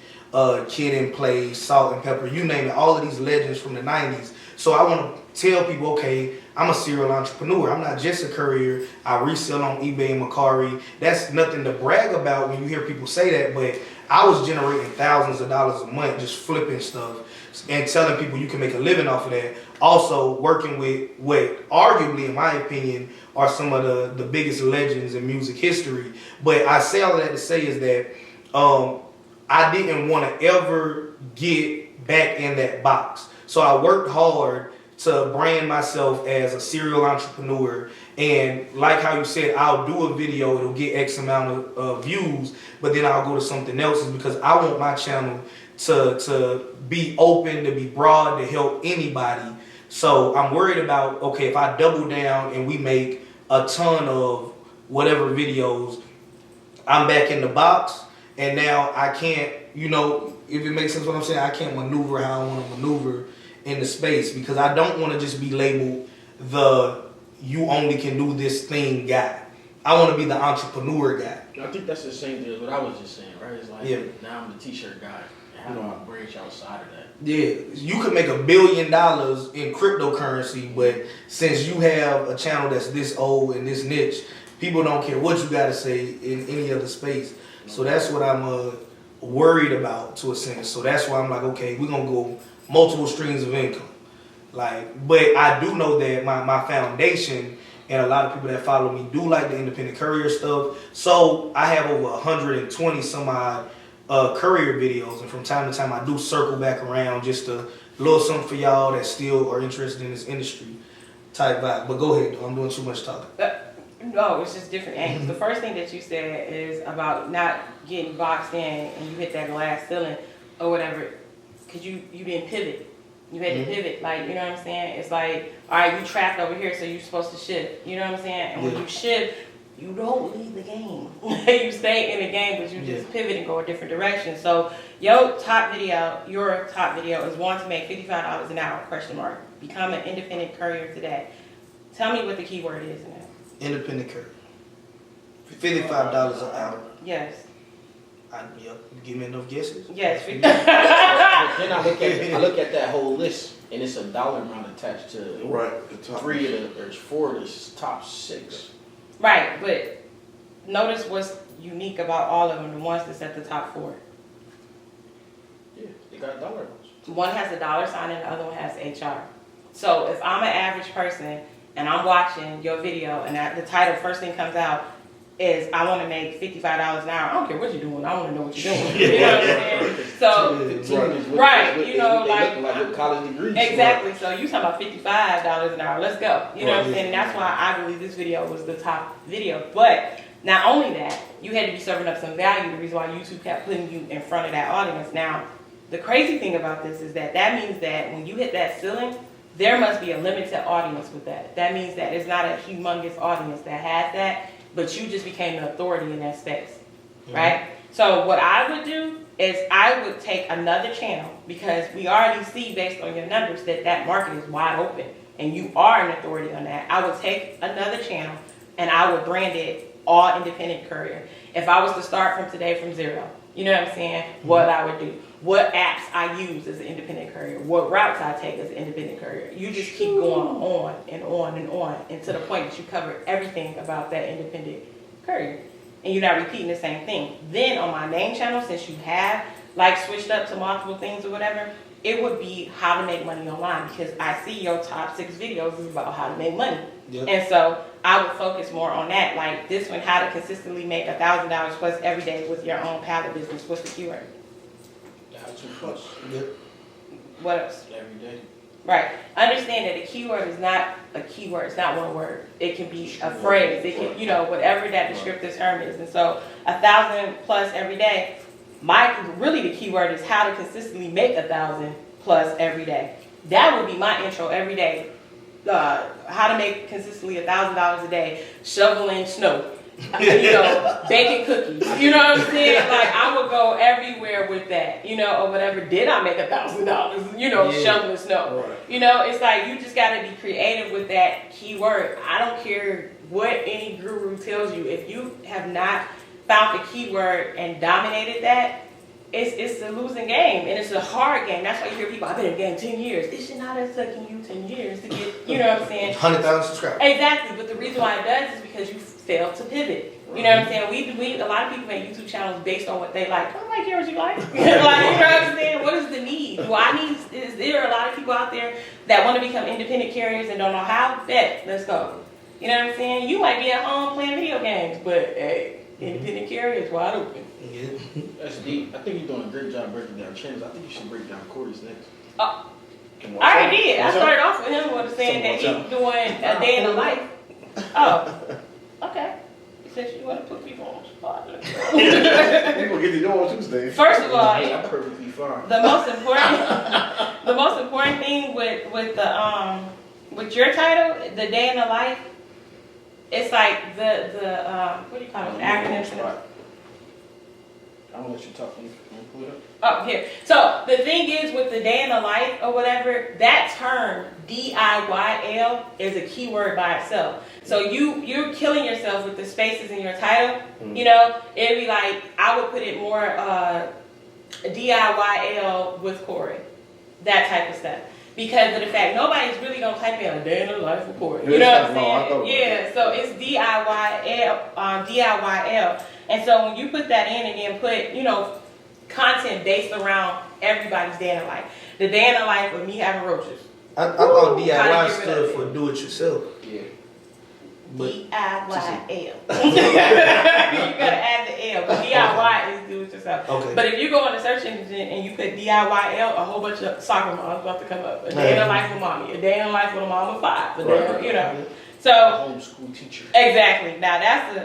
Kid and Play, Salt and Pepper, you name it, all of these legends from the 90s. So I want to tell people, okay, I'm a serial entrepreneur. I'm not just a courier. I resell on eBay and Mercari. That's nothing to brag about when you hear people say that, but I was generating thousands of dollars a month just flipping stuff and telling people you can make a living off of that. Also working with what arguably, in my opinion, are some of the biggest legends in music history. But I say all of that to say is that I didn't want to ever get back in that box. So I worked hard to brand myself as a serial entrepreneur. And like how you said, I'll do a video, it'll get X amount of views, but then I'll go to something else because I want my channel to be open, to be broad, to help anybody. So I'm worried about, okay, if I double down and we make a ton of whatever videos, I'm back in the box, and now I can't, you know, if it makes sense what I'm saying, I can't maneuver how I want to maneuver in the space because I don't want to just be labeled the you only can do this thing guy. I want to be the entrepreneur guy. I think that's the same thing as what I was just saying, right? It's like, now I'm the t-shirt guy. How do I branch outside of that? Yeah, you could make $1 billion in cryptocurrency, but since you have a channel that's this old and this niche, people don't care what you got to say in any other space. So that's what I'm worried about to a sense. So that's why I'm like, okay, we're going to go multiple streams of income. Like, but I do know that my foundation and a lot of people that follow me do like the independent courier stuff. So I have over 120 some odd courier videos, and from time to time I do circle back around just a little something for y'all that still are interested in this industry type vibe. But go ahead, I'm doing too much talking. No, it's just different angles. The first thing that you said is about not getting boxed in and you hit that glass ceiling or whatever, because you didn't pivot. You had to pivot, like, you know what I'm saying? It's like, all right, you trapped over here, so you're supposed to shift. You know what I'm saying? And when you shift, you don't leave the game. You stay in the game, but you just pivot and go a different direction. So your top video is want to make $55 an hour, ? Become an independent courier today. Tell me what the keyword is in that. Independent courier. $55 an hour. Yes. Give me enough guesses? Yes. Then I look at that whole list, and it's a dollar amount attached to the top 3 of the, or 4 of the top 6. Right, but notice what's unique about all of them, the ones that's at the top 4. Yeah, they got dollar amounts. One has a dollar sign and the other one has HR. So if I'm an average person and I'm watching your video and the title first thing comes out is I want to make $55 an hour. I don't care what you're doing. I want to know what you're doing. You know what I'm saying? So, right, you know, like with college degrees. exactly. So you talking about $55 an hour. Let's go. You know what I'm saying? And that's why I believe this video was the top video. But not only that, you had to be serving up some value. The reason why YouTube kept putting you in front of that audience. Now, the crazy thing about this is that means that when you hit that ceiling, there must be a limited audience with that. That means that it's not a humongous audience that has that, but you just became an authority in that space, right? So what I would do is I would take another channel, because we already see based on your numbers that market is wide open and you are an authority on that. I would take another channel and I would brand it All Independent Courier. If I was to start from today from zero, you know what I'm saying? What I would do, what apps I use as an independent courier, what routes I take as an independent courier. You just keep going on and on and on, and to the point that you cover everything about that independent courier, and you're not repeating the same thing. Then on my main channel, since you have like switched up to multiple things or whatever, it would be how to make money online, because I see your top 6 videos is about how to make money. And so I would focus more on that. Like this one, how to consistently make $1,000 plus every day with your own pallet business. What's the keyword? Plus. What else? Every day. Right. Understand that a keyword is not a keyword. It's not one word. It can be a phrase. It can, you know, whatever that descriptive term is. And so 1,000 plus every day. Really the keyword is how to consistently make 1,000 plus every day. That would be my intro every day. How to make consistently $1,000 a day, shoveling snow, you know, baking cookies. You know what I'm saying? Like I would go everywhere with that, you know, or whatever. Did I make $1,000? You know, shoveling snow. Right. You know, it's like you just got to be creative with that keyword. I don't care what any guru tells you. If you have not found the keyword and dominated that, it's a losing game, and it's a hard game. That's why you hear people, I've been in the game 10 years. It should not have taken you 10 years to get, you know what I'm saying? 100,000 subscribers. Exactly, but the reason why it does is because you failed to pivot. You know what I'm saying? We a lot of people make YouTube channels based on what they like. I don't like care what you like. Like, you know what I'm saying? What is the need? Is there a lot of people out there that want to become independent carriers and don't know how? Bet, let's go. You know what I'm saying? You might be at home playing video games, but hey, independent carrier is wide open. Yeah. That's deep. I think you're doing a great job breaking down channels. I think you should break down Corey's next. Oh, I already did. I started off with him with saying that he's doing a day in the life. Oh, okay. Since you want to put people on the spot. People get to know on Tuesday. First of all, Hey, I'm perfectly fine. the most important thing with the with your title, the day in the life, it's like the what do you call it? Acronyms. I'm gonna let you talk. You pull it up. Oh, here. So the thing is with the day in the life or whatever, that term DIYL is a keyword by itself. So you're killing yourself with the spaces in your title. You know, it'd be like I would put it more DIYL with Corey, that type of stuff. Because of the fact nobody's really gonna type in a day in the life of Corey. You know what I'm saying? Yeah. So it's DIYL. And so when you put that in and then put, you know, content based around everybody's day in the life. The day in the life of me having roaches. I thought DIY stood for do it yourself. Yeah. DIYL. You gotta add the L, but DIY is do it yourself. Okay. But if you go on the search engine and you put DIYL, a whole bunch of soccer moms about to come up. A day in the life with mommy, a day in the life with a mom of 5. You know. So homeschool teacher. Exactly. Now that's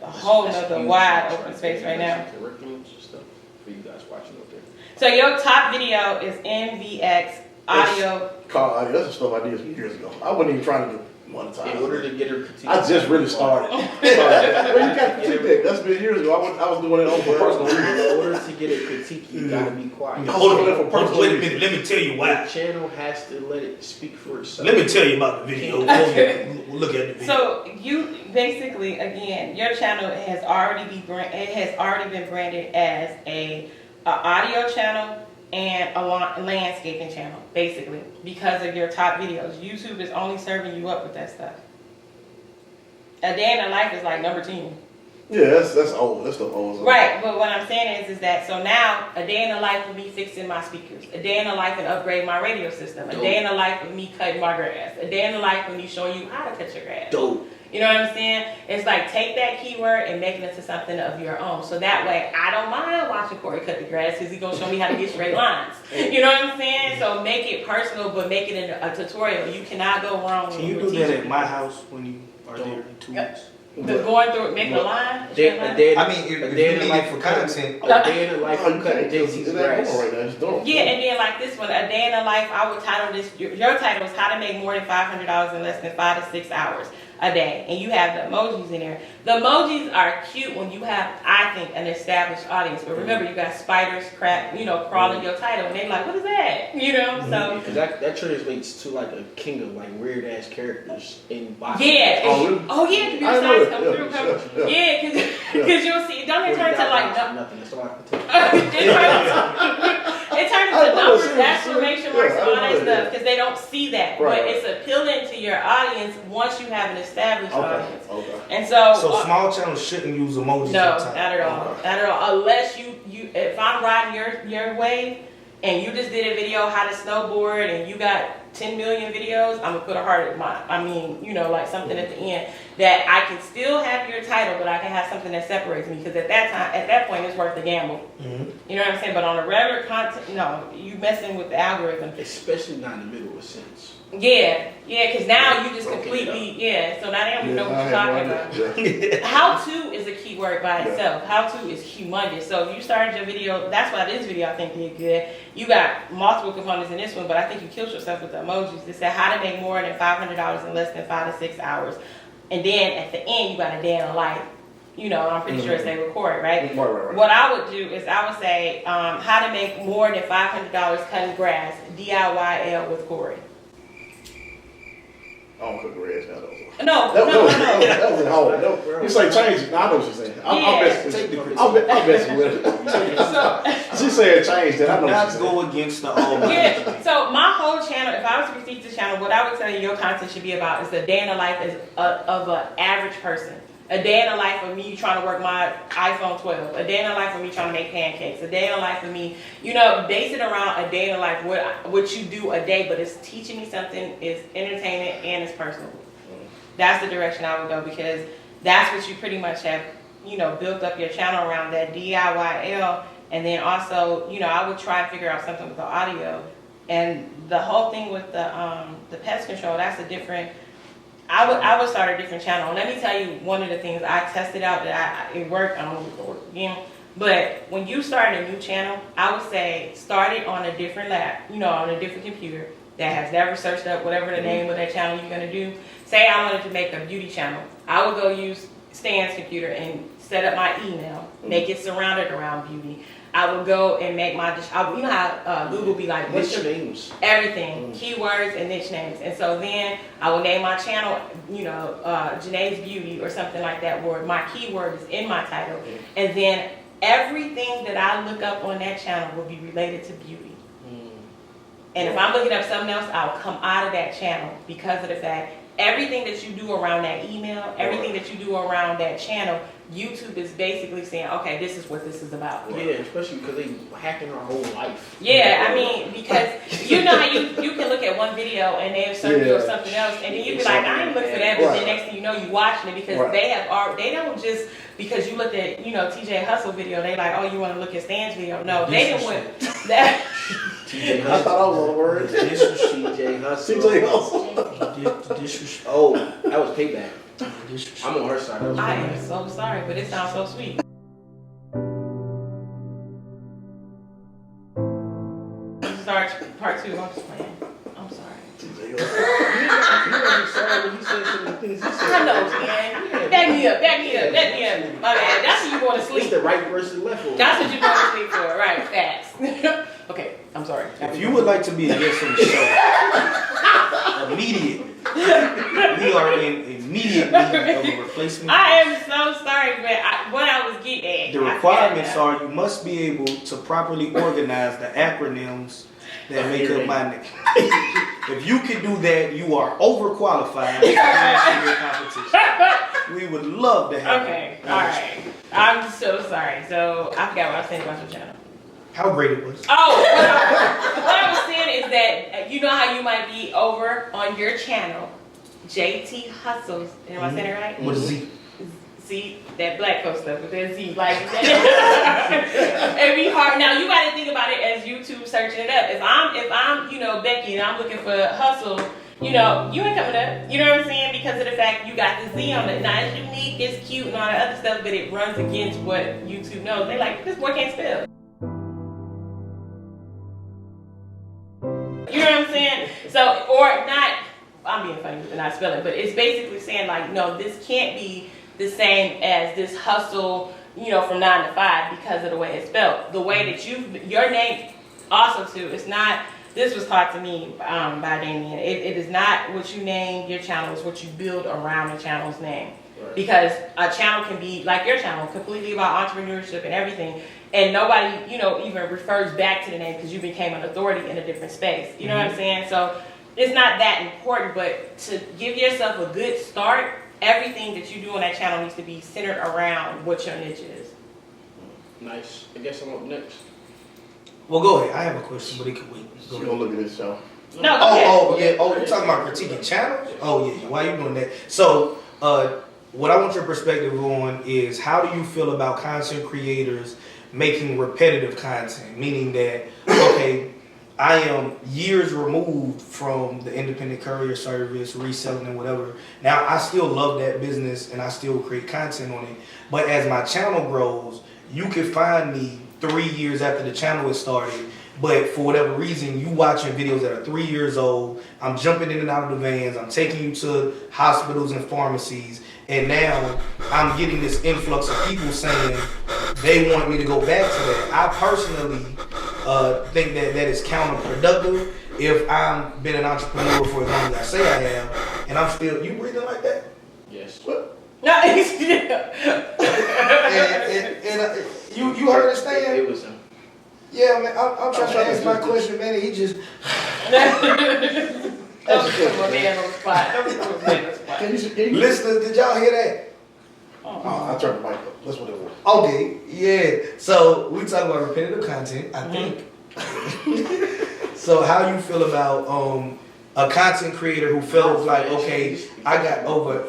a whole nother wide open space right now. Curriculums and stuff for you guys watching up there. So your top video is MVX audio. Call audio. That's the stuff I did some years ago. I wasn't even trying to do one time. In order to get her critique. I just really started. Well, you got critique that. That's been years ago. I was doing it on for personal reasons. In order to get a critique, you gotta be quiet. Hold on, Wait a minute, let me tell you why. The channel has to let it speak for itself. Let me tell you about the video. Look at the video. So you basically, again, your channel has already been branded as a audio channel and a landscaping channel, basically, because of your top videos. YouTube is only serving you up with that stuff. A day in the life is like number 10. Yeah, that's old. That's the old. Right, but what I'm saying is that so now a day in the life of me fixing my speakers, a day in the life and upgrade my radio system, a day in the life of me cutting my grass, a day in the life of me showing you how to cut your grass. Dope. You know what I'm saying? It's like take that keyword and make it into something of your own. So that way I don't mind watching Corey cut the grass because he's gonna show me how to get straight lines. You know what I'm saying? So make it personal, but make it in a tutorial. You cannot go wrong. Can you do that at my house when you are there in 2 weeks? Going through it, making a line. I mean, if you need it for content. A day in the life of cutting Daisy's grass. Yeah, and then like this one, a day in the life, I would title this, your title is how to make more than $500 in less than 5 to 6 hours a day. And you have the emojis in there. The emojis are cute when you have, I think, an established audience. But remember, you got spiders, crawling your title. And they're like, what is that? You know, so. Because that translates to like a king of like weird ass characters in boxing. Yeah. Oh, yeah, computer science come through. Yeah, because you'll see, don't it turn to like, nothing. That's all I can tell you. it turns into numbers, exclamation marks, and all that stuff, because they don't see that. Right. But it's appealing to your audience once you have an established audience. Okay. And so small channels shouldn't use emojis. No, not at all. Not at all. Unless you if I'm riding your wave and you just did a video how to snowboard and you got 10 million videos, I'm gonna put a heart at like something at the end that I can still have your title, but I can have something that separates me, because at that point it's worth the gamble. You know what I'm saying? But on the regular content, no, you messing with the algorithm. Especially not in the middle of a sentence. Yeah, because now you just completely, so now they don't even know what you're talking about. How to is a keyword by itself. How to is humongous. So if you started your video, that's why this video I think did good. You got multiple components in this one, but I think you killed yourself with the emojis. It said how to make more than $500 in less than 5 to 6 hours. And then at the end, you got a day in the life. You know, I'm pretty sure it's they record, right? Right. What I would do is I would say how to make more than $500 cutting grass, DIYL with Corey. I don't cook grits now, though. No. That was at home. You say change it. No, I know what you're saying. I'll bet you with it. She said change that. I know what Not you're saying. go against the all. Yeah, so my whole channel, if I was to critique this channel, what I would tell you your content should be about is the day in the life of an average person. A day in the life of me trying to work my iPhone 12. A day in the life of me trying to make pancakes. A day in the life of me, base it around a day in the life, what you do a day, but it's teaching me something, it's entertainment, and it's personal. That's the direction I would go, because that's what you pretty much have, built up your channel around, that DIYL. And then also, I would try and figure out something with the audio. And the whole thing with the pest control, that's a different, I would start a different channel. And let me tell you, one of the things I tested out that it worked, I don't know if it worked again, but when you start a new channel, I would say start it on a different lap, on a different computer that has never searched up whatever the name of that channel you're going to do. Say I wanted to make a beauty channel. I would go use Stan's computer and set up my email, make it surrounded around beauty. I would go and make my, you know how Google be like, What's your names? Everything, keywords and niche names. And so then I will name my channel, Janae's Beauty or something like that, where my keyword is in my title. And then everything that I look up on that channel will be related to beauty. And if I'm looking up something else, I'll come out of that channel because of the fact everything that you do around that email, everything that you do around that channel, YouTube is basically saying, okay, this is what this is about. Yeah, especially because they hacking our whole life. Yeah, I mean, because you know how you can look at one video and they'll serve you or something else, and then you be like, I ain't look for that, but then next thing you know, you watching it because they don't just, because you looked at, TJ Hustle video, they like, oh, you want to look at Stan's video. No, they didn't want that. TJ I thought I was on the word. TJ Hustle. TJ Hustle. Disrespect. Oh, that was payback. I'm on her side. I am so sorry, but it sounds so sweet. Start part 2. I'm just playing. I'm sorry. TJ You wasn't sorry when you said some of the things he said. I know, man. Back me up. My bad. That's what you going to sleep. It's the right person left for. That's what you're going to sleep for, right? Facts. Okay, I'm sorry. If you would like to be a guest on the show, immediately, we are in immediate need of a replacement. I am so sorry, but what I was getting at. The requirements are you must be able to properly organize the acronyms that make up my name. If you can do that, you are overqualified for your competition. We would love to have Okay, you. alright. I'm so sorry. So, I forgot what I was saying about your channel. How great it was. Oh, what I was saying is that, you know how you might be over on your channel, JT Hustles. Am I saying it right? With a Z. See, that black folks stuff with that Z, like that. It'd be hard. Now you got to think about it as YouTube searching it up. If I'm, Becky and I'm looking for hustle, you ain't coming up. You know what I'm saying? Because of the fact you got the Z on it. Now it's unique, it's cute, and all that other stuff, but it runs against what YouTube knows. They like, this boy can't spell. You know what I'm saying? So, or not. I'm being funny with not spelling, but it's basically saying like, no, this can't be the same as this hustle, from 9 to 5 because of the way it's spelled. The way that your name also too, it's not, this was taught to me by Damien. It is not what you name your channel, it's what you build around the channel's name. Right. Because a channel can be like your channel, completely about entrepreneurship and everything. And nobody, even refers back to the name because you became an authority in a different space. You know what I'm saying? So it's not that important, but to give yourself a good start, everything that you do on that channel needs to be centered around what your niche is. Nice. I guess I'm up next. Well, go ahead. I have a question, but it could wait. Go ahead. Look at this show. No, go ahead. Yeah. Oh, you're talking about critiquing channels? Oh, yeah. Why are you doing that? So, what I want your perspective on is how do you feel about content creators making repetitive content? Meaning that, okay, I am years removed from the independent courier service, reselling and whatever. Now, I still love that business and I still create content on it. But as my channel grows, you can find me 3 years after the channel is started. But for whatever reason, you watching videos that are 3 years old. I'm jumping in and out of the vans. I'm taking you to hospitals and pharmacies. And now I'm getting this influx of people saying they want me to go back to that. I personally think that is counterproductive if I've been an entrepreneur for as long as I say I have. and I'm still, you breathing like that? Yes. What? No, And you understand? It was him. Yeah, man, I'm trying to ask my question, man, and he just... Don't put my man on the spot. Don't put my man on the spot. Can you Listeners, did y'all hear that? Oh, I turned the mic up. That's what it was. Okay, yeah. So we talk about repetitive content, I think. So how you feel about a content creator who felt like, okay, I got over,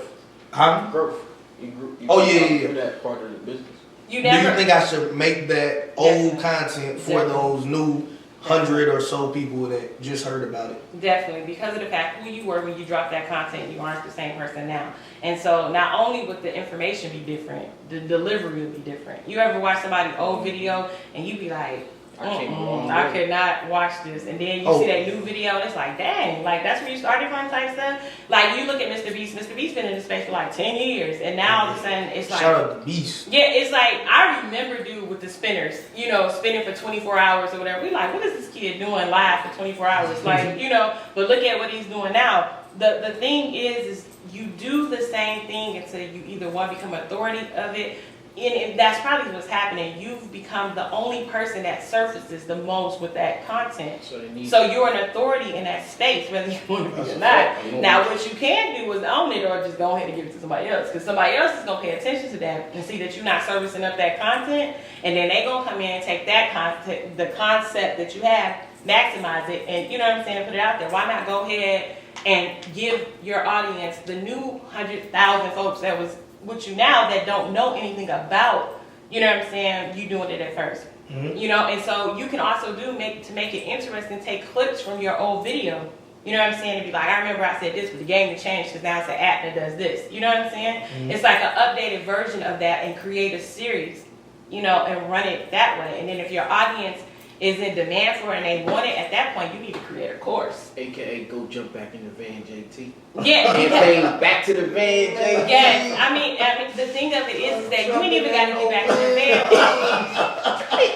huh? Growth. You Oh, yeah. through that part of the business. You Do you never. think I should make that old content for those new 100 or so people that just heard about it? Definitely, because of the fact who you were when you dropped that content, you aren't the same person now. And so not only would the information be different, the delivery would be different. You ever watch somebody's old video and you be like, I could not watch this. And then you see that new video and it's like, dang, like that's where you started from type stuff. Like you look at Mr. Beast. Mr. Beast been in the space for like 10 years. And now all of a sudden it's like. Shout out to Beast. Yeah, it's like, I remember dude with the spinners, you know, spinning for 24 hours or whatever. We like, what is this kid doing live for 24 hours? Like, you know, but look at what he's doing now. The thing is you do the same thing until you either one, become authority of it. And that's probably what's happening. You've become the only person that surfaces the most with that content. So you're an authority in that space, whether you want to be or not. Now, what you can do is own it or just go ahead and give it to somebody else. Because somebody else is going to pay attention to that and see that you're not servicing up that content. And then they're going to come in and take that content, the concept that you have, maximize it, and you know what I'm saying, put it out there. Why not go ahead and give your audience, the new 100,000 folks that was with you now that don't know anything about, you know what I'm saying, you doing it at first. Mm-hmm. You know, and so you can also to make it interesting, take clips from your old video. You know what I'm saying? To be like, I remember I said this, but the game changed because now it's an app that does this. You know what I'm saying? Mm-hmm. It's like an updated version of that and create a series, you know, and run it that way. And then if your audience is in demand for it and they want it, at that point you need to create a course. AKA go jump back in the van, JT. Yeah. Campaign back to the van, JT. Yes. I mean the thing of it is that you ain't even got to get back to the van.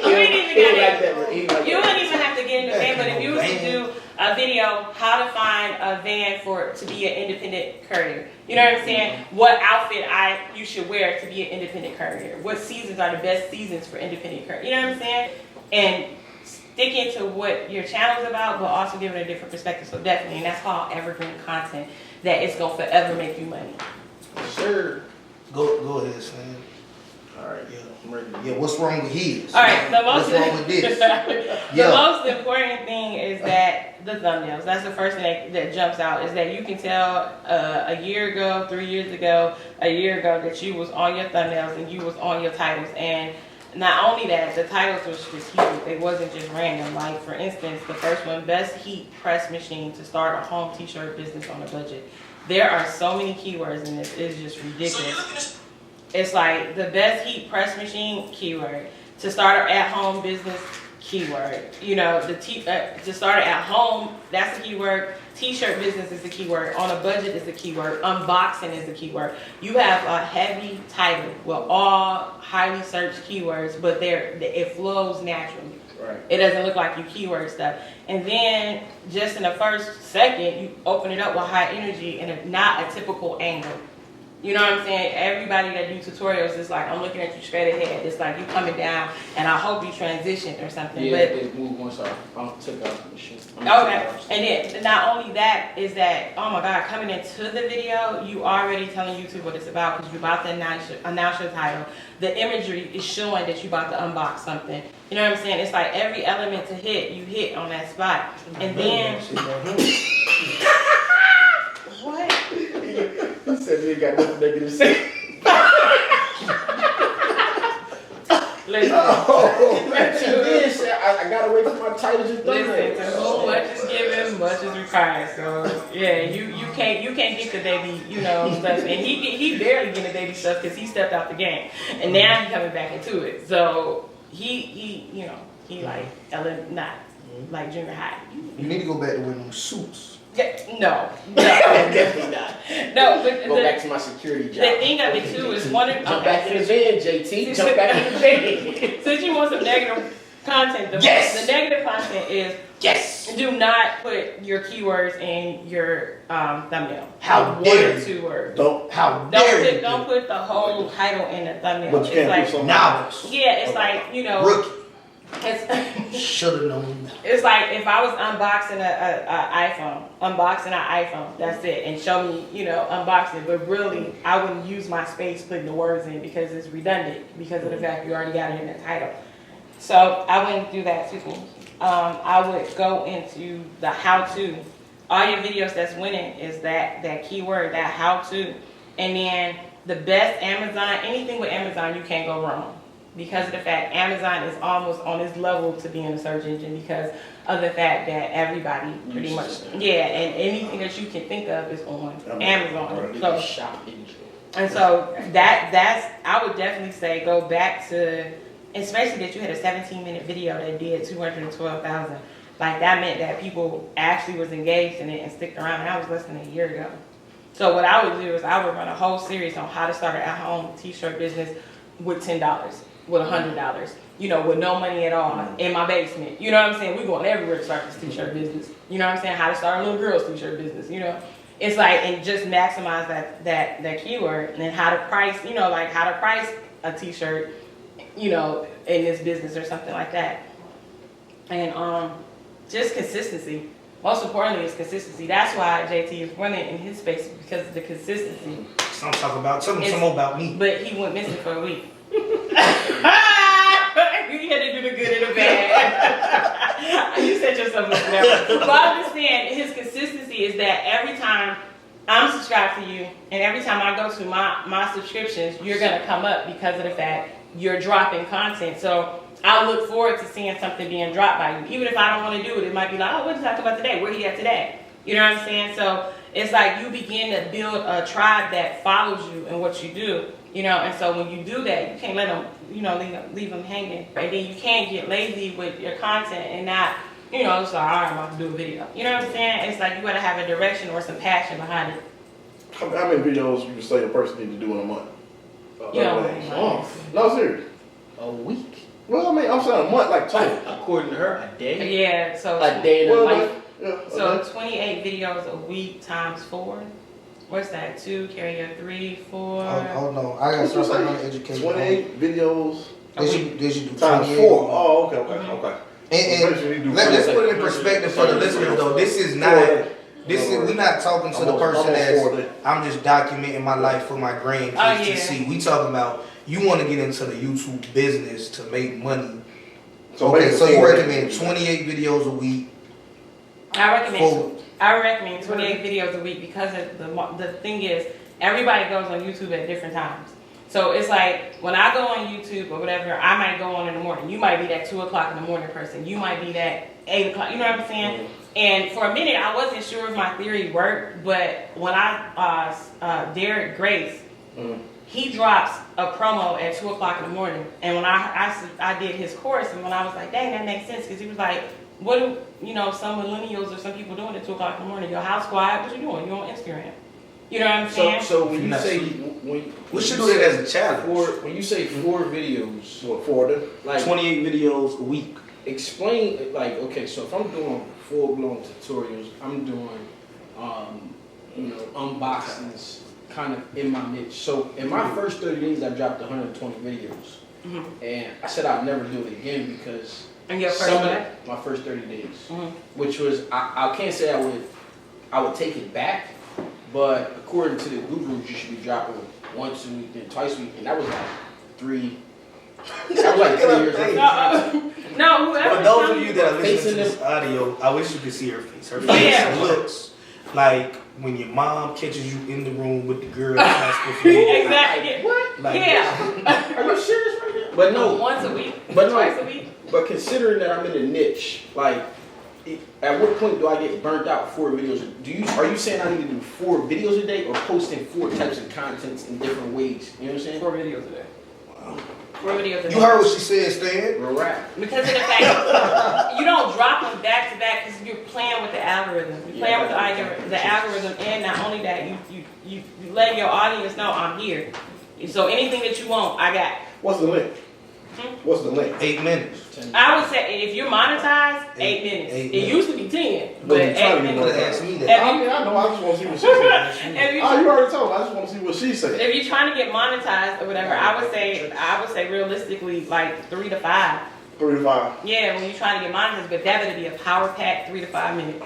You ain't even got to. You wouldn't even have to get in the van, but if you was to do a video, how to find a van to be an independent courier. You know what I'm saying? What outfit you should wear to be an independent courier. What seasons are the best seasons for independent courier. You know what I'm saying? And sticking to what your channel is about, but also giving a different perspective. So definitely, and that's called evergreen content. That it's gonna forever make you money. Sure. Go ahead, Sam. All right. Yeah. I'm ready. Yeah. What's wrong with his? All right. What's wrong with this? The most important thing is that the thumbnails. That's the first thing that jumps out. Is that you can tell a year ago, 3 years ago, a year ago that you was on your thumbnails and you was on your titles. And not only that, the titles were strategic. They wasn't just random. Like, for instance, the first one, best heat press machine to start a home t-shirt business on a budget. There are so many keywords in this. It's just ridiculous. It's like the best heat press machine, keyword. To start an at-home business, keyword. You know, to start at home, that's a keyword. T-shirt business is the keyword. On a budget is the keyword. Unboxing is the keyword. You have a heavy title with all highly searched keywords, but it flows naturally. Right. It doesn't look like you keyword stuff. And then just in the first second, you open it up with high energy and not a typical angle. You know what I'm saying? Everybody that do tutorials is like, I'm looking at you straight ahead. It's like you coming down, and I hope you transitioned or something. Yeah, but they moved once I took out the machine. Okay, and then not only that is that, oh my God, coming into the video, you already telling YouTube what it's about because you're about to announce your title. The imagery is showing that you're about to unbox something. You know what I'm saying? It's like every element to hit, you hit on that spot. And then... What? He said he got nothing negative to say. Listen. I gotta wait for my title to listen, to whom much is given, much is required. So yeah, you can't get the baby, you know, stuff. And he barely getting the baby stuff because he stepped out the game, and now he's coming back into it. So he you know, he like not like junior high. You need to go back to wearing them suits. Yeah, no, definitely not. No, but go back to my security job. The thing of it too is one of jump back in the van, JT. Jump back in the van. Since you want some negative content, the negative content is Do not put your keywords in your thumbnail. How One dare or two words. Don't put the whole title in the thumbnail. But you can't like, put some novels. yeah, it's like, you know, Rookie. it's Should have known. it's like if I was unboxing an iPhone, that's it, and show me, you know, unboxing. But really, I wouldn't use my space putting the words in because it's redundant because of the fact you already got it in the title. So I wouldn't do that too. I would go into the how-to. All your videos that's winning is that keyword, that how-to, and then the best Amazon. Anything with Amazon, you can't go wrong. Because of the fact Amazon is almost on its level to being a search engine because of the fact that everybody pretty much, and anything that you can think of is on Amazon. So shop engine. And so that's I would definitely say go back to, especially that you had a 17-minute video that did 212,000. Like that meant that people actually was engaged in it and sticked around. And that was less than a year ago. So what I would do is I would run a whole series on how to start an at-home t-shirt business with $10. With $100, you know, with no money at all in my basement. You know what I'm saying? We're going everywhere to start this t-shirt business. You know what I'm saying? How to start a little girl's t-shirt business, you know? It's like, and just maximize that keyword, and then how to price, you know, like how to price a t-shirt, you know, in this business or something like that. And just consistency. Most importantly is consistency. That's why JT is running in his space, because of the consistency. Some talk about, tell me some more about me. But he went missing for a week. You had to do the good and the bad. You set yourself up for that. But I'm just saying, his consistency is that every time I'm subscribed to you, and every time I go to my subscriptions, you're gonna come up because of the fact you're dropping content. So I look forward to seeing something being dropped by you. Even if I don't want to do it, it might be like, oh, what did you talk about today? Where he at today? You know what I'm saying? So it's like you begin to build a tribe that follows you and what you do. You know, and so when you do that, you can't let them, you know, leave them hanging. And then you can't get lazy with your content and not, you know, it's like, all right, I'm about to do a video. You know what I'm saying? It's like you gotta have a direction or some passion behind it. How many videos you say a person need to do in a month? No, serious. A week? Well, I mean, I'm saying a month, like total. According to her, a day? Yeah, so A day in the life? Yeah, so 28 videos a week times 4. What's that? 2, carry your 3, 4. Hold on. I gotta start something on education. 28 videos They should do times 28. 4. Oh, okay. And let's put it in perspective for the listeners though. This is not. We're not talking to the person as I'm just documenting my life for my grandkids to see. We talking about you want to get into the YouTube business to make money. So you recommend 28 videos a week. I recommend 28 videos a week because the thing is, everybody goes on YouTube at different times. So it's like when I go on YouTube or whatever, I might go on in the morning. You might be that 2 o'clock in the morning person. You might be that 8 o'clock. You know what I'm saying? Mm-hmm. And for a minute, I wasn't sure if my theory worked. But when Derek Grace, he drops a promo at 2 o'clock in the morning. And when I did his course, and when I was like, dang, that makes sense, because he was like, what do some millennials or some people doing at 2 o'clock in the morning? Your house quiet, what you doing? You on Instagram? You know what I'm saying? So when you say we should do that as a challenge. When you say 4 videos, what 4 of them? Like 28 videos a week. Explain, like, okay, so if I'm doing full-blown tutorials, I'm doing unboxings kind of in my niche. So in my first 30 days, I dropped 120 videos. And I said I'd never do it again because my first 30 days, which was, I can't say I would take it back, but according to the gurus, you should be dropping once a week, then twice a week, and that was like 3. That was like 3 years ago. No, whoever. For those of you that are listening to this audio, I wish you could see her face. Her face looks like when your mom catches you in the room with the girl. Exactly. What? Like, yeah. Are you serious right now? But no. Once a week. But twice a week. But considering that I'm in a niche, like, at what point do I get burnt out 4 videos? Are you saying I need to do 4 videos a day or posting 4 types of contents in different ways? You know what I'm saying? 4 videos a day. Wow. 4 videos a day. You heard what she said, Stan? Real rap. Because of the fact you don't drop them back to back because you're playing with the algorithm. You're playing with the algorithm, and not only that, you let your audience know I'm here. So anything that you want, I got. What's the link? What's the length? 8 minutes. I would say if you're monetized, 8 minutes. 8 It minutes. used to be 10, But but you 8 try to minutes. You could ask me I that. mean, I know. I just want to see what she says. If you- Oh, you already told me. I just want to see what she said. If you're trying to get monetized or whatever, I would say realistically like 3 to 5. 3 to 5. Yeah, when you're trying to get monetized, but that would be a power pack 3 to 5 minutes.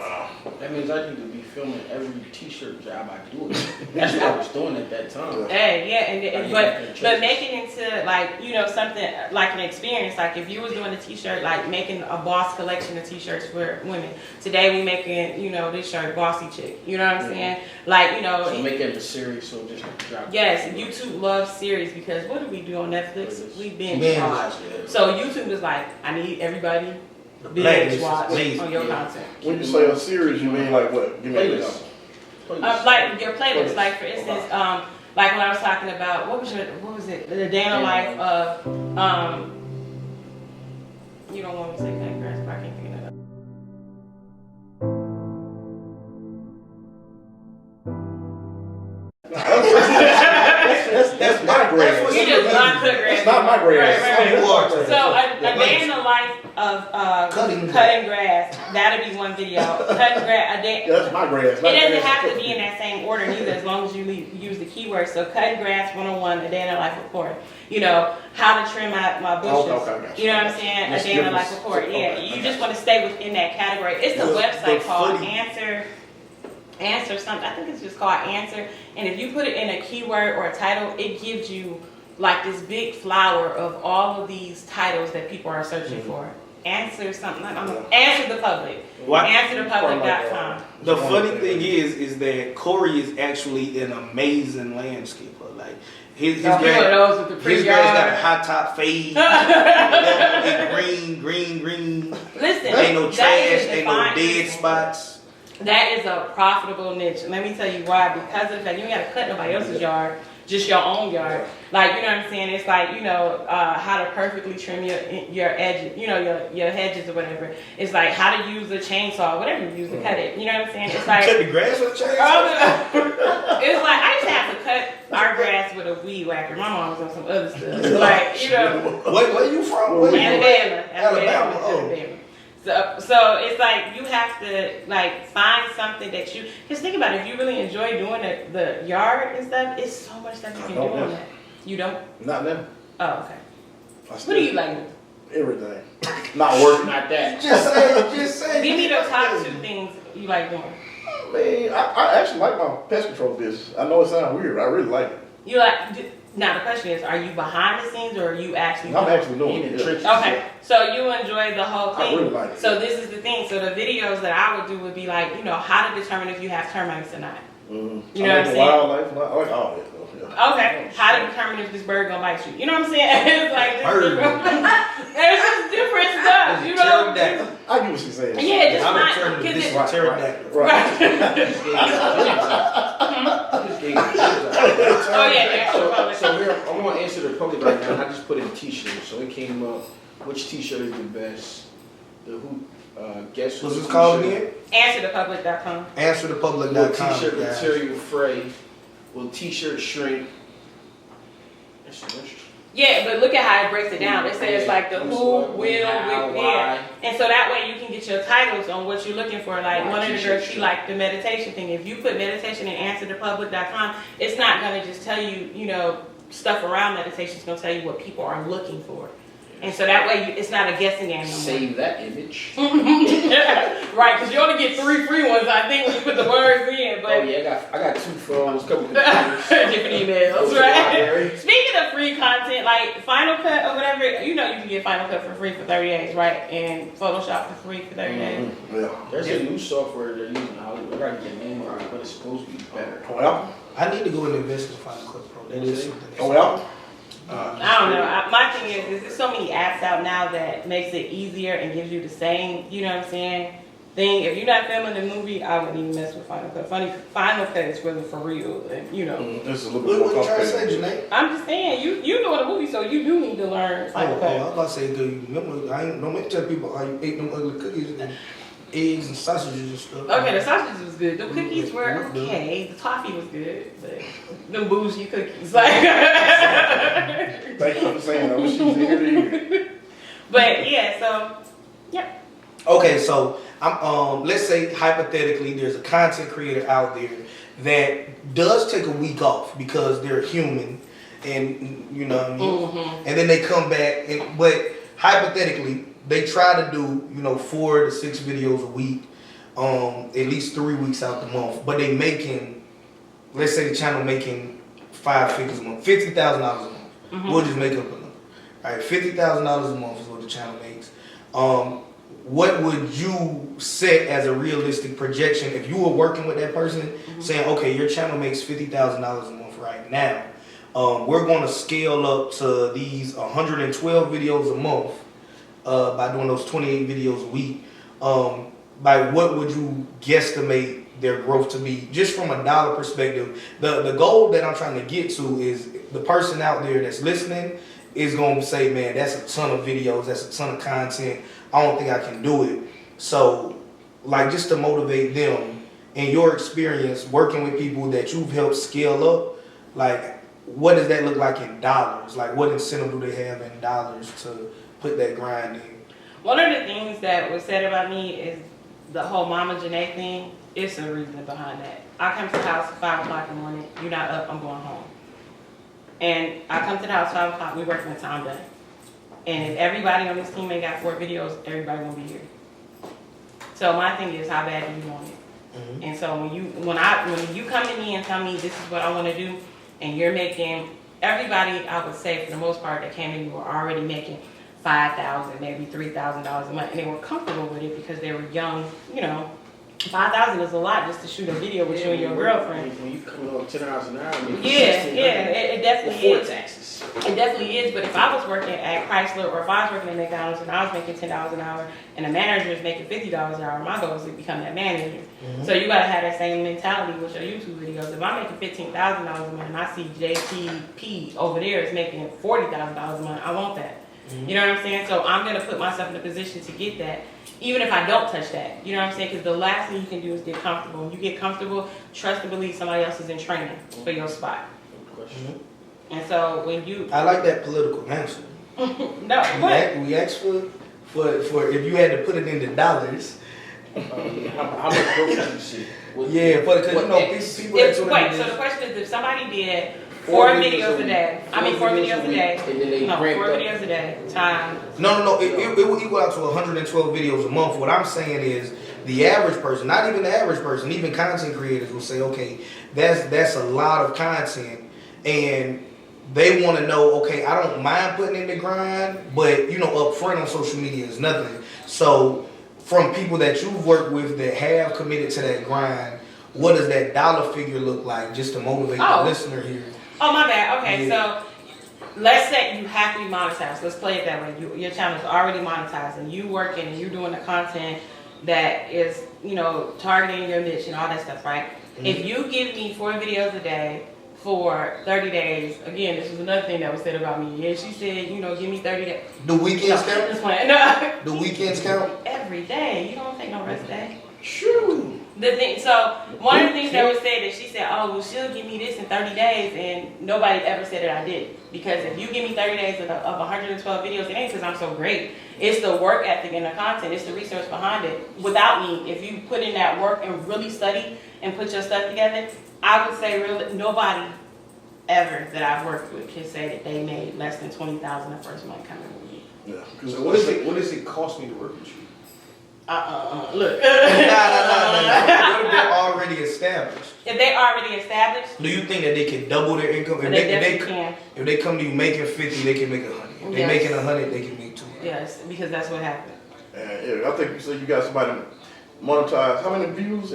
That means I need to be filming every t-shirt job I do. That's what I was doing at that time. Hey, yeah, and but Churches. make it into like, you know, something like an experience. Like if you was doing a t-shirt, like making a boss collection of t-shirts for women. Today we making, you know, this shirt, bossy chick. You know what I'm saying? Like, you know. So make it a series, so just drop. Yes, YouTube loves series because what do we do on Netflix? We binge Binge watch. watch. So YouTube is like, I need everybody Black binge is watch lazy. on your Yeah. content. When you say a series, you mean like what? Give me an Playlist. example. Like your playlist, like for instance, like when I was talking about what was it? The day in the life of you don't want me to say cutting grass, but I can't think of that. That's my grade. You just not cut grass. That's not my grade. Right. Water. So a day in the life of Cutting grass, that'll be one video. Cutting grass, a day. That's my grade. It doesn't have to be in that same order neither, as long as you use the keywords. So cutting grass 101, a day in the life report. You know, how to trim my bushes. Okay, gotcha. You know what I'm saying? That's A day in the life different. report. Yeah, Okay, you just want to stay within that category. It's a The website called funny- Answer something. I think it's just called Answer. And if you put it in a keyword or a title, it gives you like this big flower of all of these titles that people are searching for. Answer something. I don't know. Answer the public. What? AnswerThePublic.com. The funny thing is that Corey is actually an amazing landscaper. Like his Now, grass, one of those with the his pretty grass got a yard. hot top fade. and green. Listen, Ain't no that trash, is ain't no defined. dead spots. That is a profitable niche. Let me tell you why. Because of the fact you ain't got to cut nobody else's yard, just your own yard. Like, you know what I'm saying? It's like, you know, how to perfectly trim your edges, you know, your hedges or whatever. It's like how to use a chainsaw, whatever you use to cut it. You know what I'm saying? It's like Cut the grass with a chainsaw. it's like I used to have to cut our grass with a weed whacker. My mom was on some other stuff. Like, you know, Where you from? Where you Alabama. Oh. So it's like you have to like find something that you just think about it. If you really enjoy doing the yard and stuff, it's so much stuff you can do on that. You don't? Not them. Oh, okay. I What do you like? Everything. Not working. Not that. Just say. Give me the top 2 things you like doing. I mean, I actually like my pest control business. I know it sounds weird. I really like it. You like? Now the question is, are you behind the scenes or are you actually? I'm actually doing In it. the yeah. trenches. Okay, so you enjoy the whole I thing. really like it. So this is the thing. So the videos that I would do would be like, you know, how to determine if you have termites or not. Mm-hmm. You know I what I'm like the saying? wildlife. I like all that stuff. Yeah. Okay, how to determine if this bird gonna bite you? You know what I'm saying? It's like just Bird. there's just different stuff. You know? Pterodactyl. I get what she's saying. Yeah, just I'm not determined because this is it. pterodactyl. Oh yeah, yeah. So here, I'm gonna answer the public right now. And I just put in t-shirts, so it came up. Which t-shirt is the best? Guess What's which this called t-shirt- again? AnswerThePublic.com. Will AnswerThePublic.com. t-shirt guys. material fray? Will t-shirt shrink? Yeah, but look at how it breaks it down. It says like the who, will, with, how, yeah. And so that way you can get your titles on what you're looking for. Like Why one of the t-shirt girls, she shirt? liked the meditation thing. If you put meditation in AnswerThePublic.com, it's not gonna just tell you, you know, stuff around meditation. It's gonna tell you what people are looking for. And so that way it's not a guessing game no more. Save that image. Right, because you only get 3 free ones, I think, when you put the words in. But Oh yeah, I got 2 phones, couple computers. different emails, Go to the right? library. Speaking of free content, like Final Cut or whatever, you know you can get Final Cut for free for 30 days, right? And Photoshop for free for 30 days. Yeah. There's a new software they're using in Hollywood. I gotta get the name of it, but it's supposed to be better. Well, I need to go and invest in Final Cut Pro. That is something. well. I don't know. My thing is there's so many apps out now that makes it easier and gives you the same, you know what I'm saying, thing. If you're not filming the movie, I wouldn't even mess with Final Cut. Final Cut is really for real, and you know. This is a little bit What more you trying to say, complicated. Janae? I'm just saying, you doing a movie, so you do need to learn Oh, Final I Cut. was about to say, do you remember? I ain't no man tell people how you ate them ugly cookies. And eggs and sausages and stuff. Okay, the sausages was good. The cookies were okay. The toffee was good, but them bougie cookies, like. Thank you for saying that. I wish she was here to hear. But yeah, so yep. Okay, so I'm let's say hypothetically there's a content creator out there that does take a week off because they're human, and you know what I mean? Mm-hmm. And then they come back, but hypothetically they try to do 4 to 6 videos a week, at least 3 weeks out the month, but they making, let's say the channel making 5 figures a month, $50,000 a month. Mm-hmm. We'll just make up a number. All right, $50,000 a month is what the channel makes. What would you set as a realistic projection if you were working with that person, saying, okay, your channel makes $50,000 a month right now. We're going to scale up to these 112 videos a month by doing those 28 videos a week. By what would you guesstimate their growth to be, just from a dollar perspective? The goal that I'm trying to get to is the person out there that's listening is going to say, man, that's a ton of videos, that's a ton of content. I don't think I can do it. So, like, just to motivate them, in your experience working with people that you've helped scale up, like, what does that look like in dollars? Like, what incentive do they have in dollars to put that grind in? One of the things that was said about me is the whole Mama Janae thing. It's a reason behind that. I come to the house at 5 o'clock in the morning. You're not up, I'm going home. And I come to the house at 5 o'clock, we working until I'm done. And if everybody on this team ain't got 4 videos, everybody won't be here. So my thing is, how bad do you want it? Mm-hmm. And so when you come to me and tell me this is what I want to do, and you're making, everybody, I would say for the most part that came in, you were already making $5,000, maybe $3,000 a month, and they were comfortable with it because they were young. $5,000 is a lot just to shoot a video with you and your girlfriend. When you come up $10 an hour, it definitely before is. Taxes. It definitely is. But if I was working at Chrysler or if I was working at McDonald's and I was making $10 an hour and a manager is making $50 an hour, my goal is to become that manager. Mm-hmm. So you gotta have that same mentality with your YouTube videos. If I'm making $15,000 a month and I see JTP over there is making $40,000 a month, I want that. Mm-hmm. You know what I'm saying? So I'm gonna put myself in a position to get that, even if I don't touch that. You know what I'm saying? Because the last thing you can do is get comfortable. When you get comfortable, trust and believe somebody else is in training for your spot. Mm-hmm. And so when you... I like that political answer. No, we asked for if you had to put it into dollars. How much growth do you see? Yeah, but because people... So the question is, if somebody did 4 videos a day, 4 videos a day, 4 videos a day, time... No, it will equal out to 112 videos a month. What I'm saying is, the average person, not even the average person, even content creators will say, okay, that's a lot of content, and they want to know, okay, I don't mind putting in the grind, but up front on social media is nothing. So from people that you've worked with that have committed to that grind, what does that dollar figure look like, just to motivate the listener here? Oh, my bad. Okay, so let's say you have to be monetized. Let's play it that way. Your channel is already monetized, and you working and you doing the content that is, targeting your niche and all that stuff, right? Mm-hmm. If you give me 4 videos a day for 30 days, again, this was another thing that was said about me. Yeah, she said, give me 30 days. The weekends count? No. The weekends count? Every day. You don't take no rest day. True. One of the things that was said that she said, oh, well, she'll give me this in 30 days, and nobody ever said that I did. Because if you give me 30 days of 112 videos, it ain't because I'm so great. It's the work ethic and the content. It's the research behind it. Without me, if you put in that work and really study and put your stuff together, I would say really nobody ever that I've worked with can say that they made less than $20,000 the first month coming with me. Yeah. So what does it cost me to work with you? Look. What if they're already established? If they already established, do you think that they can double their income? If they come to you making 50, they can make 100. If they're making 100, they can make 200. Yes, because that's what happened. I think you said you got somebody monetized. How many views?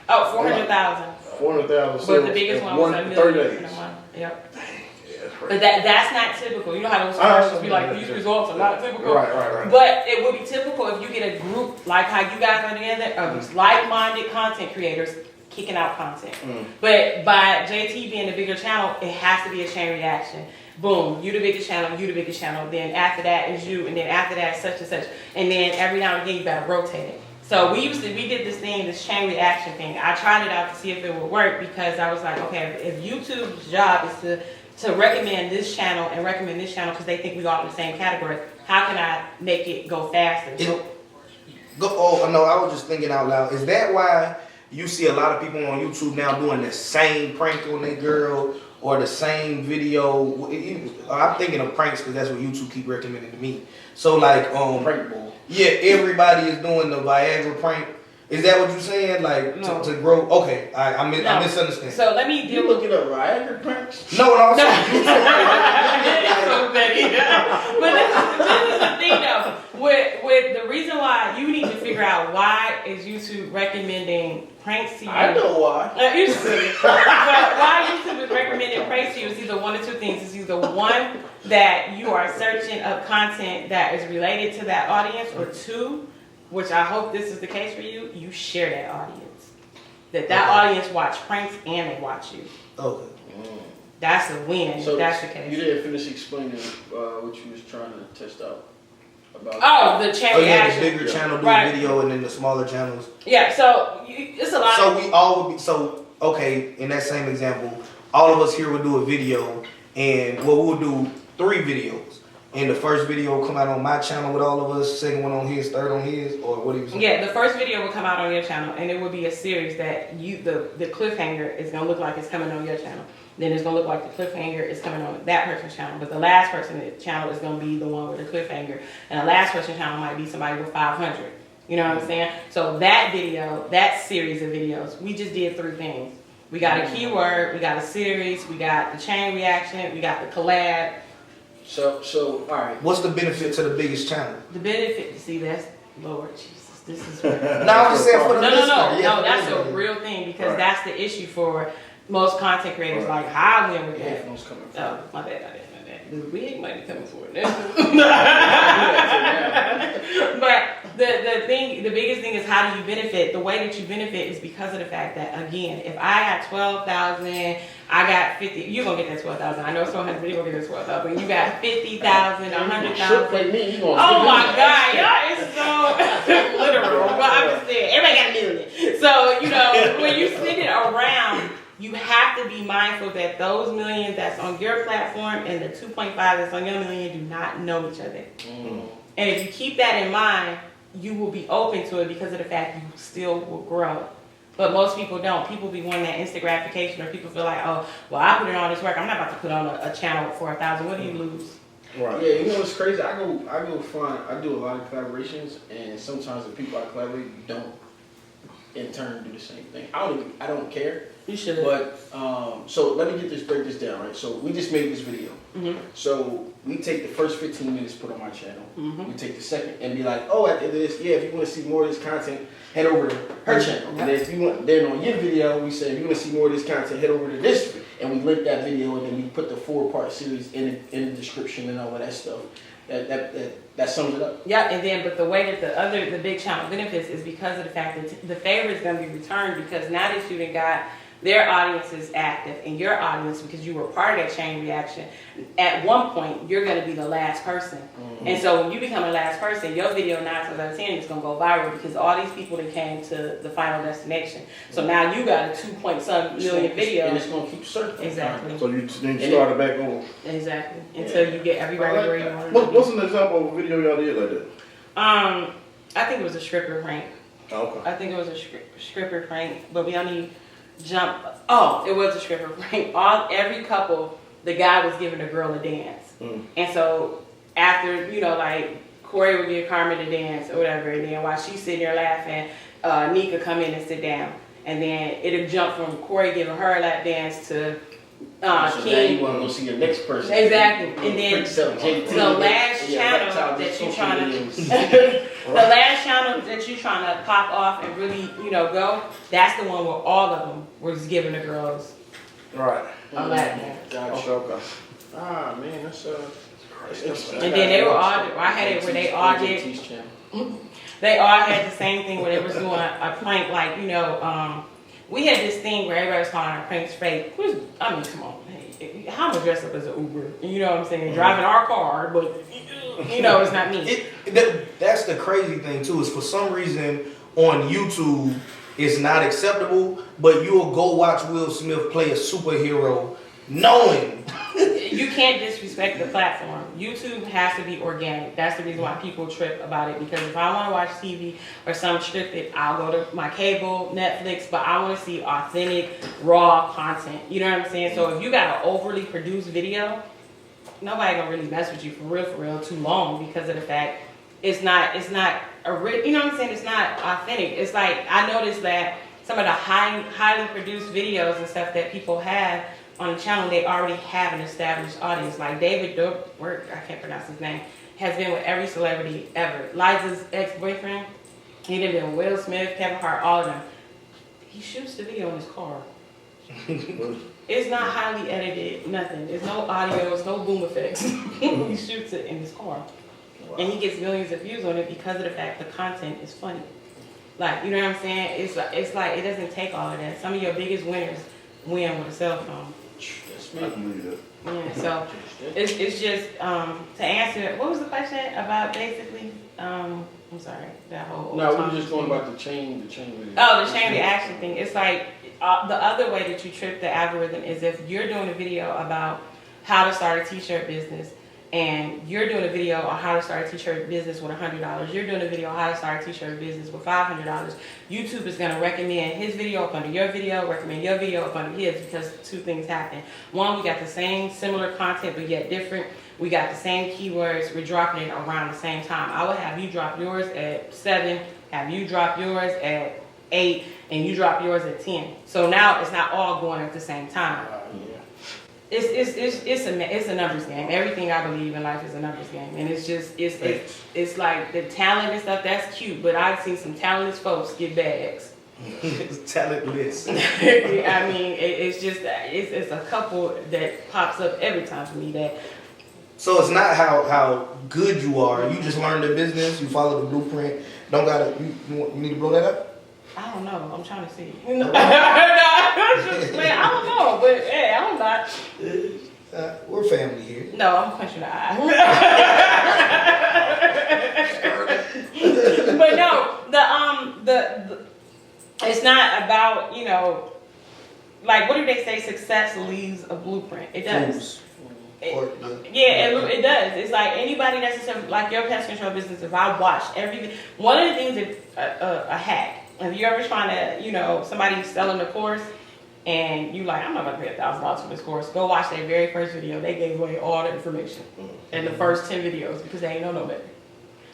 400,000. 400,000. But the biggest one was 1 million 30 days. in a month. Yep. But that's not typical. You know how those commercials be like, these results are not typical. Right. But it would be typical if you get a group like how you guys are together of like-minded content creators kicking out content. Mm. But by JT being the bigger channel, it has to be a chain reaction. Boom, you the biggest channel, you the biggest channel. Then after that is you, and then after that such and such. And then every now and again you gotta rotate it. So we did this chain reaction thing. I tried it out to see if it would work because I was like, okay, if YouTube's job is to recommend this channel and recommend this channel because they think we all in the same category, how can I make it go faster? Oh no, I was just thinking out loud. Is that why you see a lot of people on YouTube now doing the same prank on their girl or the same video? I'm thinking of pranks because that's what YouTube keep recommending to me. So like, Prank ball. yeah, everybody is doing the Viagra prank. Is that what you're saying? Like No. to grow? Okay, I misunderstand. So let me You deal with. looking up Viagra pranks? No, I'm No. saying So petty. But this is the thing though. With the reason why you need to figure out why is YouTube recommending pranks to you. I know why. You silly. But why YouTube is recommending pranks to you is either one of two things. It's either one that you are searching up content that is related to that audience, or two, which I hope this is the case for you, you share that audience. That audience watch pranks and they watch you. okay. That's a win. So that's the case. You didn't finish explaining what you was trying to test out about. Oh, the chain Oh yeah, reaction. the bigger channel do Right. video, and then the smaller channels. Yeah, so it's a lot. So we all would be okay. In that same example, all of us here would do a video, and we'll do 3 videos. And the first video will come out on my channel with all of us, second one on his, third on his, or what do you say? Yeah, the first video will come out on your channel, and it will be a series that the cliffhanger is gonna look like it's coming on your channel. Then it's gonna look like the cliffhanger is coming on that person's channel, but the last person's channel is gonna be the one with the cliffhanger, and the last person's channel might be somebody with 500. You know what I'm saying? So that video, that series of videos, we just did 3 things. We got a keyword, we got a series, we got the chain reaction, we got the collab. So all right. What's the benefit to the biggest channel? The benefit, see, that's Lord Jesus. This is No, I'm just saying for the no, listener. Yeah, that's for the a listener. real thing because Right. that's the issue for most content creators. Right. Like, how I win with The that. headphones coming from. Oh, my bad. The wig might be coming for it. But the biggest thing is, how do you benefit? The way that you benefit is because of the fact that, again, if I got 12,000, I got 50. You're gonna get that 12,000. I know someone has video gonna get that 12,000. You got 50,000, Should 100,000. play me. You gonna Oh give my me God, y'all is so literal. But I'm just saying, everybody got a million. So, you know, when you send it around, you have to be mindful that those millions that's on your platform and the 2.5 that's on your million do not know each other. And if you keep that in mind, you will be open to it because of the fact you still will grow. But most people don't. People be wanting that instant gratification, or people feel like, oh, well, I put in all this work. I'm not about to put on a channel for 1,000. What do you lose? Right. Yeah, you know what's crazy? I do a lot of collaborations, and sometimes the people I collaborate with don't in turn do the same thing. I don't care. You should. But so let me break this down, right? So we just made this video. Mm-hmm. So we take the first 15 minutes, put on my channel. Mm-hmm. We take the second and be like, oh, at the end of this, yeah, if you want to see more of this content, head over to her channel. And then if you want, then on your video, we say, if you want to see more of this content, head over to this, and we link that video, and then we put the 4-part series in the description and all of that stuff. That sums it up. Yeah, and then, but the way that the big channel benefits is because of the fact that the favor is going to be returned, because now that you done got their audience is active and your audience, because you were part of that chain reaction, at one point you're going to be the last person. Mm-hmm. And so when you become the last person, your video 9 times out of 10 is going to go viral because all these people that came to the final destination. So now you got a 2-point-some million video. And it's going to keep circling. Exactly. So you started back over. Exactly. Until you get everybody where you want to be. What's an example of a video y'all did like that? I think it was a stripper prank. Okay. I think it was a stripper prank, but we only jumped. Oh, it was a stripper prank. Every couple, the guy was giving the girl a dance, and so after, you know, like Corey would give Carmen a dance or whatever, and then while she's sitting there laughing, Nika come in and sit down, and then it'll jump from Corey giving her a lap dance to So now King. you want to go see your next person. Exactly, and then the last channel that you trying to the last channel that you trying to pop off and really, you know, go, that's the one where all of them was giving the girls Right. a lap dance. Gotcha. Okay. Ah, man, that's And then they were all, I had it where they all did, they all had the same thing where they was doing a prank, like, you know, we had this thing where everybody was calling our pranks fake. I mean, come on, hey, how am I dressed up as an Uber? You know what I'm saying? Driving our car, but you know it's not me. That's the crazy thing too, is for some reason on YouTube is not acceptable, but you'll go watch Will Smith play a superhero knowing. You can't disrespect the platform. YouTube has to be organic. That's the reason why people trip about it, because if I want to watch TV or some scripted, I'll go to my cable, Netflix, but I want to see authentic, raw content. You know what I'm saying? So if you got an overly produced video, nobody gonna really mess with you for real too long, because of the fact it's not you know what I'm saying? It's not authentic. It's like, I noticed that some of the highly produced videos and stuff that people have on the channel, they already have an established audience. Like David Dobrik, I can't pronounce his name, has been with every celebrity ever. Liza's ex-boyfriend, he done been with Will Smith, Kevin Hart, all of them. He shoots the video in his car. It's not highly edited, nothing. There's no audio, there's no boom effects. He shoots it in his car. Wow. And he gets millions of views on it because of the fact the content is funny. Like, you know what I'm saying? It's like, it doesn't take all of that. Some of your biggest winners win with a cell phone. That's me. Yeah, so it's just to answer, what was the question about basically? I'm sorry, that whole. No, we were just going about the chain video. Oh, the chain reaction thing. It's like the other way that you trip the algorithm is if you're doing a video about how to start a t-shirt business, and you're doing a video on how to start a t-shirt business with $100. You're doing a video on how to start a t-shirt business with $500. YouTube is going to recommend his video up under your video, recommend your video up under his, because two things happen. One, we got the same similar content but yet different. We got the same keywords. We're dropping it around the same time. I would have you drop yours at 7, have you drop yours at 8, and you drop yours at 10. So now it's not all going at the same time. It's a numbers game. Everything I believe in life is a numbers game, and it's like the talent and stuff, that's cute, but I've seen some talentless folks get bags. Talentless. I mean, it's a couple that pops up every time for me that. So it's not how good you are. You just learn the business. You follow the blueprint. Don't gotta. You need to blow that up. I don't know. I'm trying to see. Man, I don't know, but hey, I don't know. We're family here. No, I'm punching the eye. But no, the it's not about, you know, like, what do they say? Success leaves a blueprint. It does. It does. It's like anybody that's like your pest control business. If I watch one of the things that a hack. If you're ever trying to, you know, somebody's selling a course and you like, I'm not going to pay $1,000 for this course. Go watch their very first video. They gave away all the information in the first 10 videos because they ain't know better.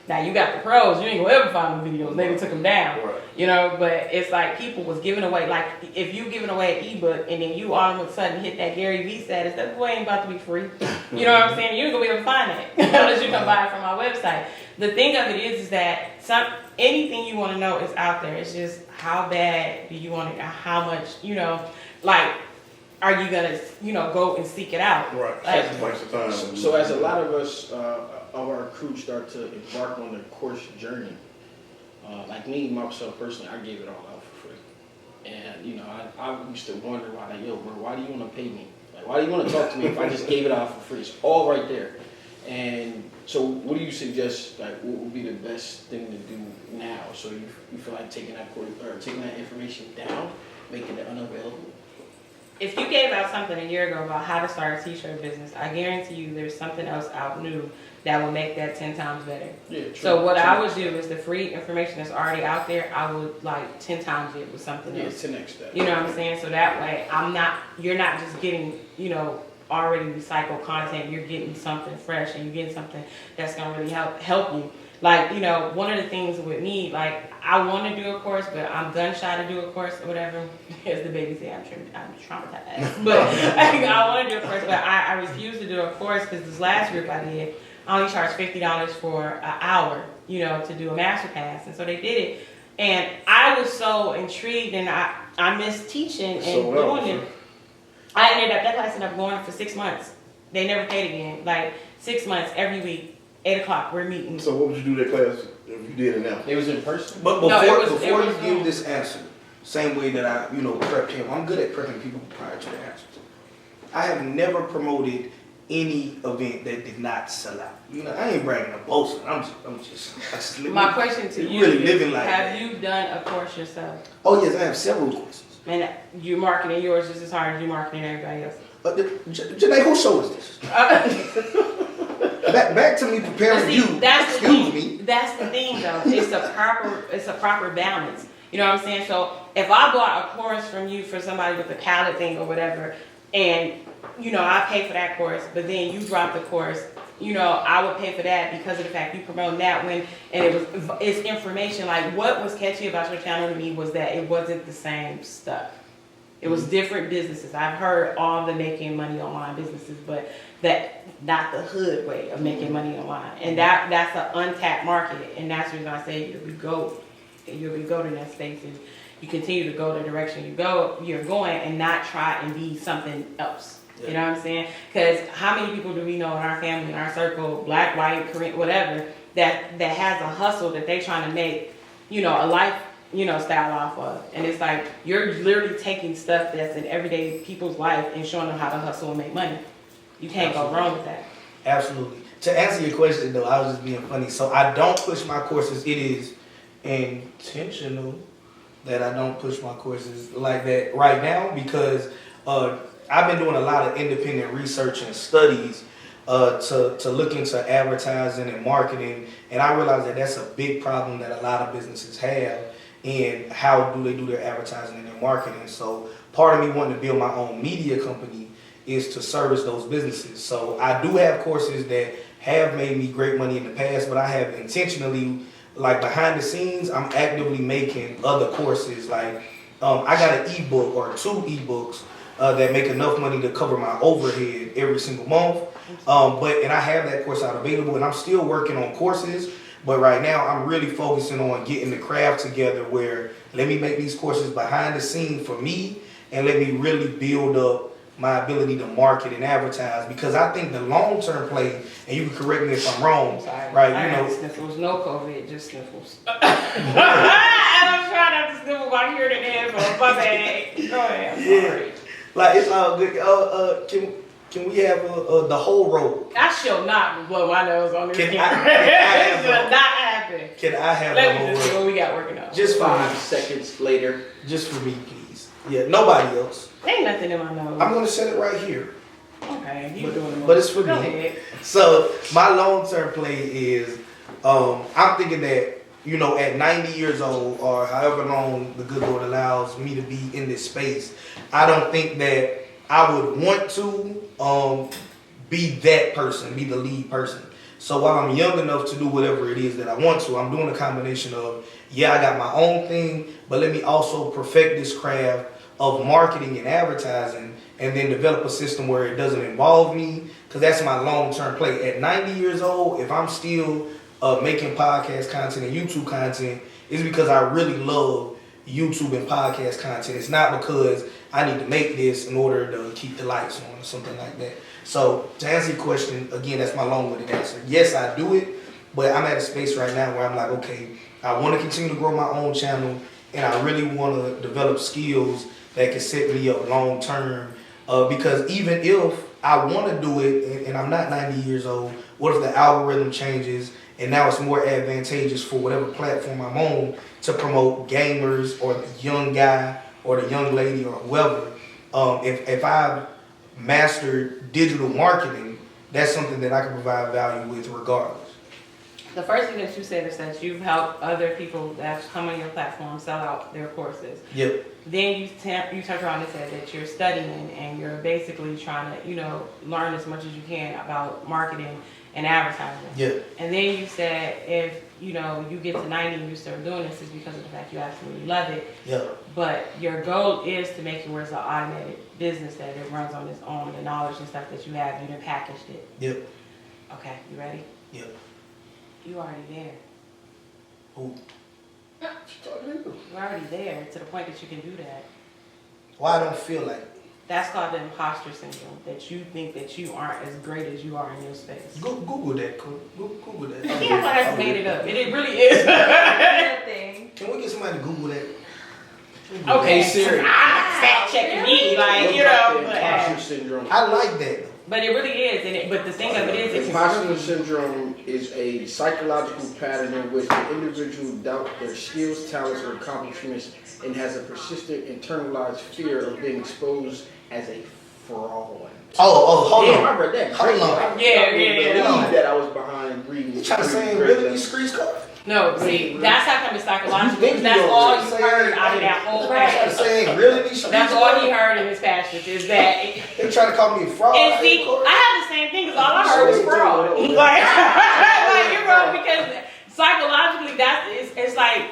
Now you got the pros. You ain't going to ever find the videos. Maybe took them down. Right. You know, but it's like people was giving away, like if you giving away an ebook and then you all of a sudden hit that Gary Vee status, that boy ain't about to be free. You know what I'm saying? You ain't going to be able to find that unless you can buy it from my website. The thing of it is that anything you want to know is out there. It's just how bad do you want it, how much, you know, like, are you going to, you know, go and seek it out? Right. Like, so as a lot of us, of our crew start to embark on the course journey, like me, myself personally, I gave it all out for free. And, you know, I used to wonder why, like, yo, bro, why do you want to pay me? Like, why do you want to talk to me if I just gave it out for free? It's all right there. And so what do you suggest, like, what would be the best thing to do now? So you feel like taking that course, or taking that information down, making it unavailable? If you gave out something a year ago about how to start a t-shirt business, I guarantee you there's something else out new that will make that 10 times better. Yeah, true. So what I would do is the free information that's already out there, I would like 10 times it with something else. 10x that. You know what I'm saying? So that way you're not just getting, you know, already recycled content, you're getting something fresh and you're getting something that's gonna really help you. Like, you know, one of the things with me, like, I want to do a course, but I'm gun shy to do a course or whatever. As the baby say, I'm traumatized. But I want to do a course, but I refuse to do a course because this last group I did, I only charged $50 for an hour, you know, to do a master class. And so they did it. And I was so intrigued, and I missed teaching and doing it. That class ended up going for 6 months. They never paid again. Like 6 months every week, 8 o'clock, we're meeting. So what would you do that class if you did it now? It was in person. But before you give this answer, same way that I, you know, prepped him, I'm good at prepping people prior to the answers. I have never promoted any event that did not sell out. You know, I ain't bragging or boasting. I'm just living. My question to you really is, living like have that. you done a course yourself? Oh yes, I have several courses. And you marketing yours just as hard as you marketing everybody else. Janae, whose show is this? Back to me preparing See, you. that's Excuse me. That's the thing, though. It's a proper balance. You know what I'm saying? So if I bought a course from you for somebody with a palette thing or whatever, and you know I pay for that course, but then you drop the course, you know I would pay for that because of the fact you promote that and it's information. Like what was catchy about your channel to me was that it wasn't the same stuff. It was different businesses. I've heard all the making money online businesses, but that not the hood way of making money online. And that's an untapped market. And that's the reason I say you'll be go in that space and you continue to go the direction you're going and not try and be something else. Yeah. You know what I'm saying? Because how many people do we know in our family, in our circle, black, white, Korean, whatever, that has a hustle that they trying to make, you know, a life, you know, style off of. And it's like you're literally taking stuff that's in everyday people's life and showing them how to hustle and make money. You can't go wrong with that. Absolutely. To answer your question though, I was just being funny. So I don't push my courses. It is intentional that I don't push my courses like that right now because I've been doing a lot of independent research and studies to look into advertising and marketing, and I realize that that's a big problem that a lot of businesses have. And how do they do their advertising and their marketing? So part of me wanting to build my own media company is to service those businesses. So I do have courses that have made me great money in the past, but I have intentionally, like behind the scenes, I'm actively making other courses. Like I got an ebook or 2 ebooks that make enough money to cover my overhead every single month. And I have that course out available, and I'm still working on courses. But right now, I'm really focusing on getting the craft together where let me make these courses behind the scene for me and let me really build up my ability to market and advertise, because I think the long-term play, and you can correct me if I'm wrong, right? I You know, sniffles, no COVID, just sniffles. I'm trying not to sniffle while you're in the headphones. My bad. Go ahead. I'm sorry. Like it's all good. Can we have the whole road? I shall not blow my nose on this Can camera. I It shall not happen. Can I have the Let whole me just see road? what we got working on. Just for 5 me. seconds later. Just for me, please. Yeah, nobody else. Ain't nothing in my nose. I'm gonna set it right here. Okay, you doing it. But it's for Go me. ahead. So my long-term play is, I'm thinking that, you know, at 90 years old or however long the good Lord allows me to be in this space, I don't think that I would want to be that person, be the lead person. So while I'm young enough to do whatever it is that I want to, I'm doing a combination of, yeah, I got my own thing, but let me also perfect this craft of marketing and advertising, and then develop a system where it doesn't involve me, because that's my long-term play. At 90 years old, if I'm still making podcast content and YouTube content, it's because I really love YouTube and podcast content. It's not because I need to make this in order to keep the lights on or something like that. So to answer your question, again, that's my long-winded answer. Yes, I do it, but I'm at a space right now where I'm like, okay, I want to continue to grow my own channel, and I really want to develop skills that can set me up long-term. Because even if I want to do it and I'm not 90 years old, what if the algorithm changes and now it's more advantageous for whatever platform I'm on to promote gamers or the young guy or the young lady or whoever? If I've mastered digital marketing, that's something that I can provide value with regardless. The first thing that you said is that you've helped other people that come on your platform sell out their courses. Yep. Then you turned around and said that you're studying and you're basically trying to, you know, learn as much as you can about marketing and advertising. Yep. And then you said if, you know, you get to 90 and you start doing this, it's because of the fact you absolutely love it. Yep. But your goal is to make it where it's an automated business that it runs on its own, the knowledge and stuff that you have, you done packaged it. Yep. Okay, you ready? Yep. You already there. Ooh. You're already there to the point that you can do that. Why I don't feel like it? That's called the imposter syndrome, that you think that you aren't as great as you are in your space. Google that. Google that. Yeah, I just made it up. It really is a thing. Can we get somebody to Google that? Okay, Hey, Siri. fact checking me, like, you know. Imposter syndrome. I like that though. But it really is, but the thing of it is, Imposter syndrome is a psychological pattern in which the individual doubts their skills, talents, or accomplishments and has a persistent internalized fear of being exposed as a fraud. Hold Damn, on. I read that. Hold on. I believe that I was behind reading. You trying to say really these streets card? no, see, that's how come it's psychological. That's all you heard out of that whole Trying to passage. say really these streets That's all card? he heard in his passage is that. They trying to call me a fraud. And see, I had the same thing because all I heard was fraud. Like you're wrong because psychologically, it's like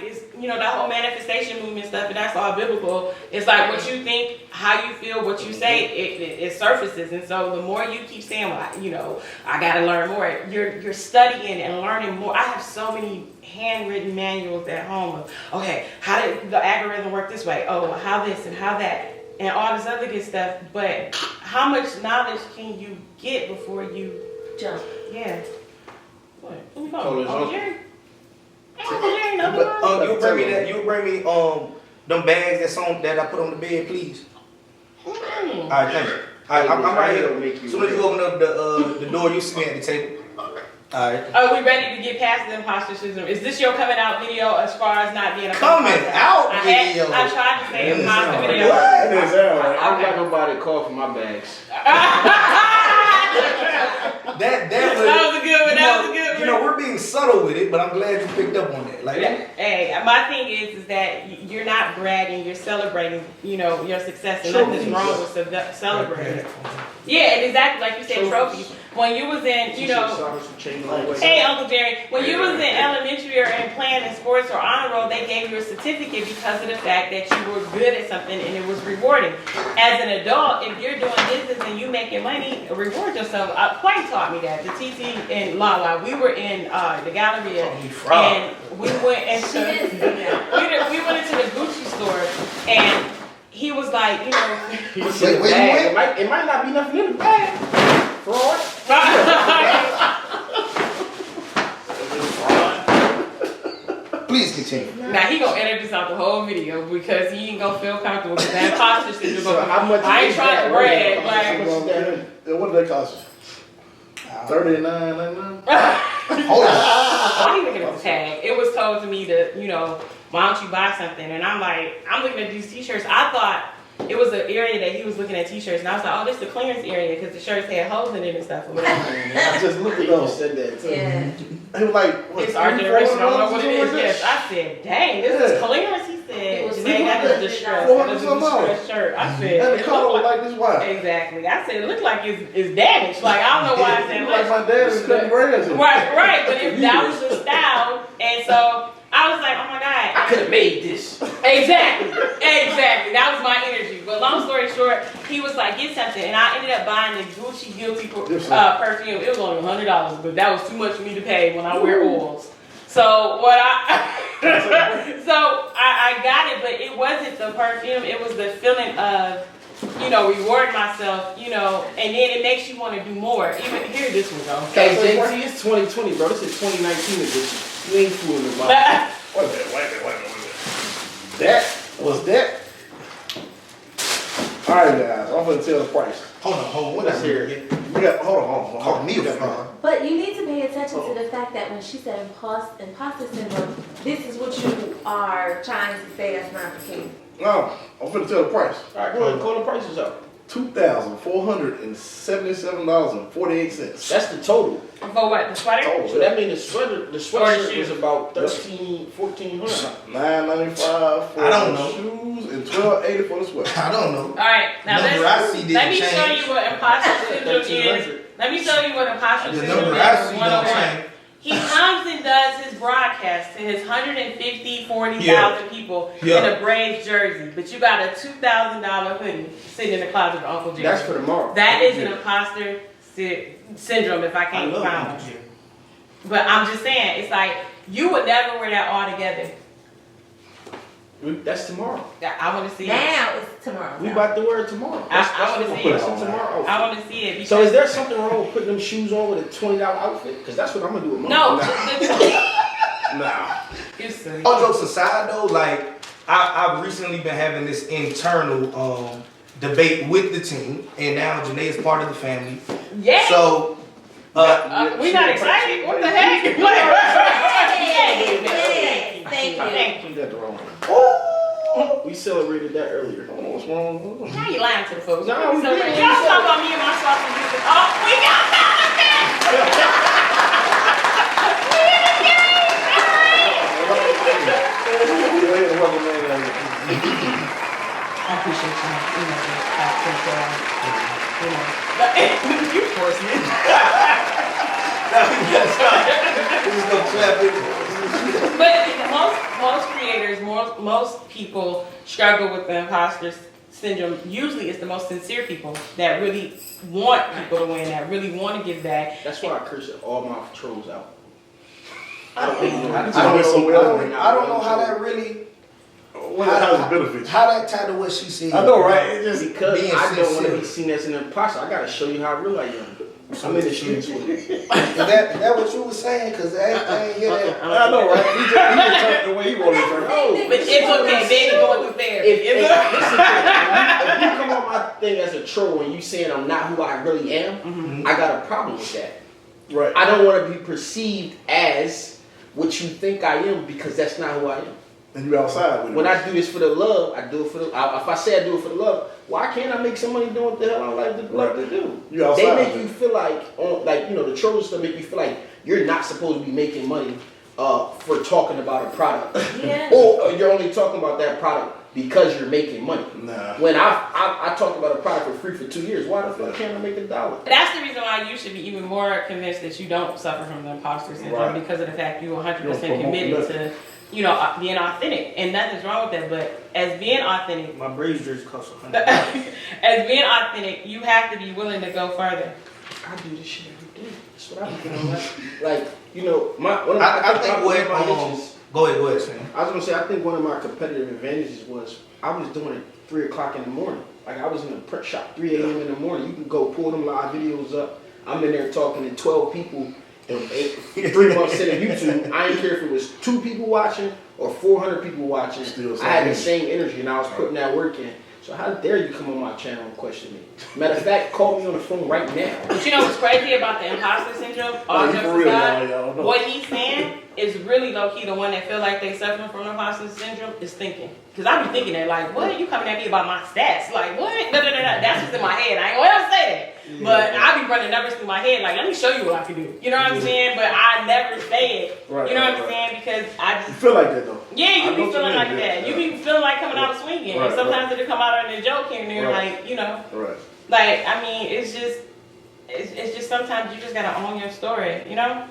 that whole manifestation movement stuff, and that's all biblical. It's like what you think, how you feel, what you say, it surfaces, and so the more you keep saying, well, I got to learn more. You're studying and learning more. I have so many handwritten manuals at home of, okay, how did the algorithm work this way? Oh, how this and how that. And all this other good stuff, but how much knowledge can you get before you Jump. Yeah. What? Who you Call calling? us Uncle up. Jerry? Uncle Jerry, no. You bring me them bags that I put on the bed, please. All right, thank you. All right, I'm right here. As soon as you open up the door, you see me at the table. All right. Are we ready to get past the imposter syndrome? Is this your coming out video as far as not being a Coming out video? I tried to say imposter video. That didn't sound right. I don't got nobody to call for my bags. That was a good one. That was a good one. We're being subtle with it, but I'm glad you picked up on that. Like that. Hey, my thing is that you're not bragging, you're celebrating, your success, and nothing's wrong with celebrating. Yeah, exactly, like you said, trophies. When you was in, hey Uncle Jerry, when you was in elementary or in playing in sports or honor roll, they gave you a certificate because of the fact that you were good at something and it was rewarding. As an adult, if you're doing business and you making money, reward yourself. Quite taught me that. The TT and Lala, we were in the Galleria and we went into we went into the Gucci store and he was like, it might not be nothing in the bag. Fraud. Please continue. Now he gonna edit this out the whole video because he ain't gonna feel comfortable with that imposter syndrome. So how much I ain't trying to brag. What did they cost you? $39.99. Hold on. I ain't looking at the tag. It was told to me to, why don't you buy something? And I'm like, I'm looking at these t-shirts. I thought it was an area that he was looking at t-shirts, and I was like, oh, this is the clearance area because the shirts had holes in it and stuff or whatever. I just looked at You those. said that too. Yeah. He was like, what, It's our generation. I don't know what it is. $400 Yes, I said, dang, this is clearance. He said, It was Janae, that is distressed. That is a distressed shirt. I said, And the it color was looked like this white. exactly. I said, it looked like it's damaged. Like, I don't know why I said Like my dad was cutting grass. Right. But if that was the style, and so I was like, oh my God. I could have made this. Exactly. That was my energy. But long story short, he was like, get something. And I ended up buying the Gucci Guilty perfume. It was only $100, but that was too much for me to pay when I wear oils. So what I got it, but it wasn't the perfume. It was the feeling of, reward myself, and then it makes you want to do more. Even here, this one though. Hey, JT, it's 2020, bro. This is 2019 edition. You ain't fooling about it. Wait a minute. That was that. All right, guys. I'm gonna tell the price. Hold on. What is here? We got. Hold on. Call me a fraud. But you need to pay attention to the fact that when she said imposter syndrome, this is what you are trying to say that's not the case. No, I'm gonna tell the price. All right, go ahead. Call the prices up. $2,477.48. That's the total. For what? The sweater? So that means the sweatshirt is about $1,400. $9.95 for I don't the know. shoes and $12.80 for the sweater. I don't know. All right, now Number I see let me didn't show change. you what imposter syndrome is. $1,300. Let me show you what imposter The syndrome number I is. see 101. don't change. He comes and does his broadcast to his 40,000 Yeah. people Yeah. in a Braves jersey, but you got a $2,000 hoodie sitting in the closet of Uncle Jerry. That's for tomorrow. That is an imposter syndrome if I I can't love find Uncle one. Jerry. But I'm just saying, it's like, you would never wear that all together. That's tomorrow. I want to see it. Now it's tomorrow. We about to wear it tomorrow. I wanna see it. That's tomorrow. I want to see it. Because So is there something wrong with putting them shoes on with a $20 outfit? Because that's what I'm gonna do with mine. No. Nah. You're silly. All jokes aside, though, like I've recently been having this internal debate with the team, and now Janae is part of the family. Yeah. So, we not excited. What the heck? Thank you. Thank you. You got the wrong one. We celebrated that earlier. What's wrong? How you lying to the folks? No, we didn't. Y'all talking about me and my sauce and juice. Oh, we got I appreciate you. You forced me. we just gonna clap it. But most creators, most people struggle with the imposter syndrome. Usually, it's the most sincere people that really want people to win, that really want to give back. That's why I curse all my trolls out. I don't know how that really. How does it benefit you? How that tied to what she said. I know, right? It just Because being I don't want to sincere. be seen as an imposter. I gotta show you how real I am. I'm in the streets with it. Is that what you were saying? Because I ain't hear that. I know, right? He just turned the way he wanted to turn. Oh, But it's okay. Baby going through therapy. If you come on my thing as a troll and you saying I'm not who I really am, I got a problem with that. Right. I don't want to be perceived as what you think I am because that's not who I am. And you outside with it. When I do this for the love, I do it for the. If I say I do it for the love, why can't I make some money doing what the hell I like to love to do? You outside. They make you feel like, the trolls stuff make you feel like you're not supposed to be making money for talking about a product, Yeah. or you're only talking about that product because you're making money. Nah. When I talked about a product for free for 2 years, why the fuck can't I make $1? That's the reason why you should be even more convinced that you don't suffer from the imposter syndrome Right. because of the fact you're 100% You don't promote committed nothing. to, being authentic. And nothing's wrong with that. But as being authentic, My breeze just cost $100. as being authentic, you have to be willing to go further. I do this shit every day. That's what I'm doing. Like I think what go ahead, Sam. I was gonna say, I think one of my competitive advantages was I was doing it 3 o'clock in the morning. Like I was in a print shop 3 a.m. in the morning. You can go pull them live videos up. I'm in there talking to 12 people in 3 months into YouTube. I didn't care if it was 2 people watching or 400 people watching. Still I had the same same energy and I was putting that work in. So how dare you come on my channel and question me? Matter of fact, call me on the phone right now. But you know what's crazy about the imposter syndrome? All you jokes for real aside, now, y'all know. what he's saying is really low key the one that feel like they suffering from imposter syndrome is thinking. Because I be thinking that like, what? You coming at me about my stats? Like, what? That's what's in my head. I ain't gonna ever say that. But I be running numbers through my head like, let me show you what I can do. You know what I'm saying? But I never say it. Right, you know right, what I'm saying? Because I You just feel like that though. yeah, I you know be what feeling you like mean, that. yeah. You be feeling like coming out swinging. Right, and sometimes it'll come out on a joke here and there, Right. like, Right. like, I mean, it's just sometimes you just gotta own your story, you know?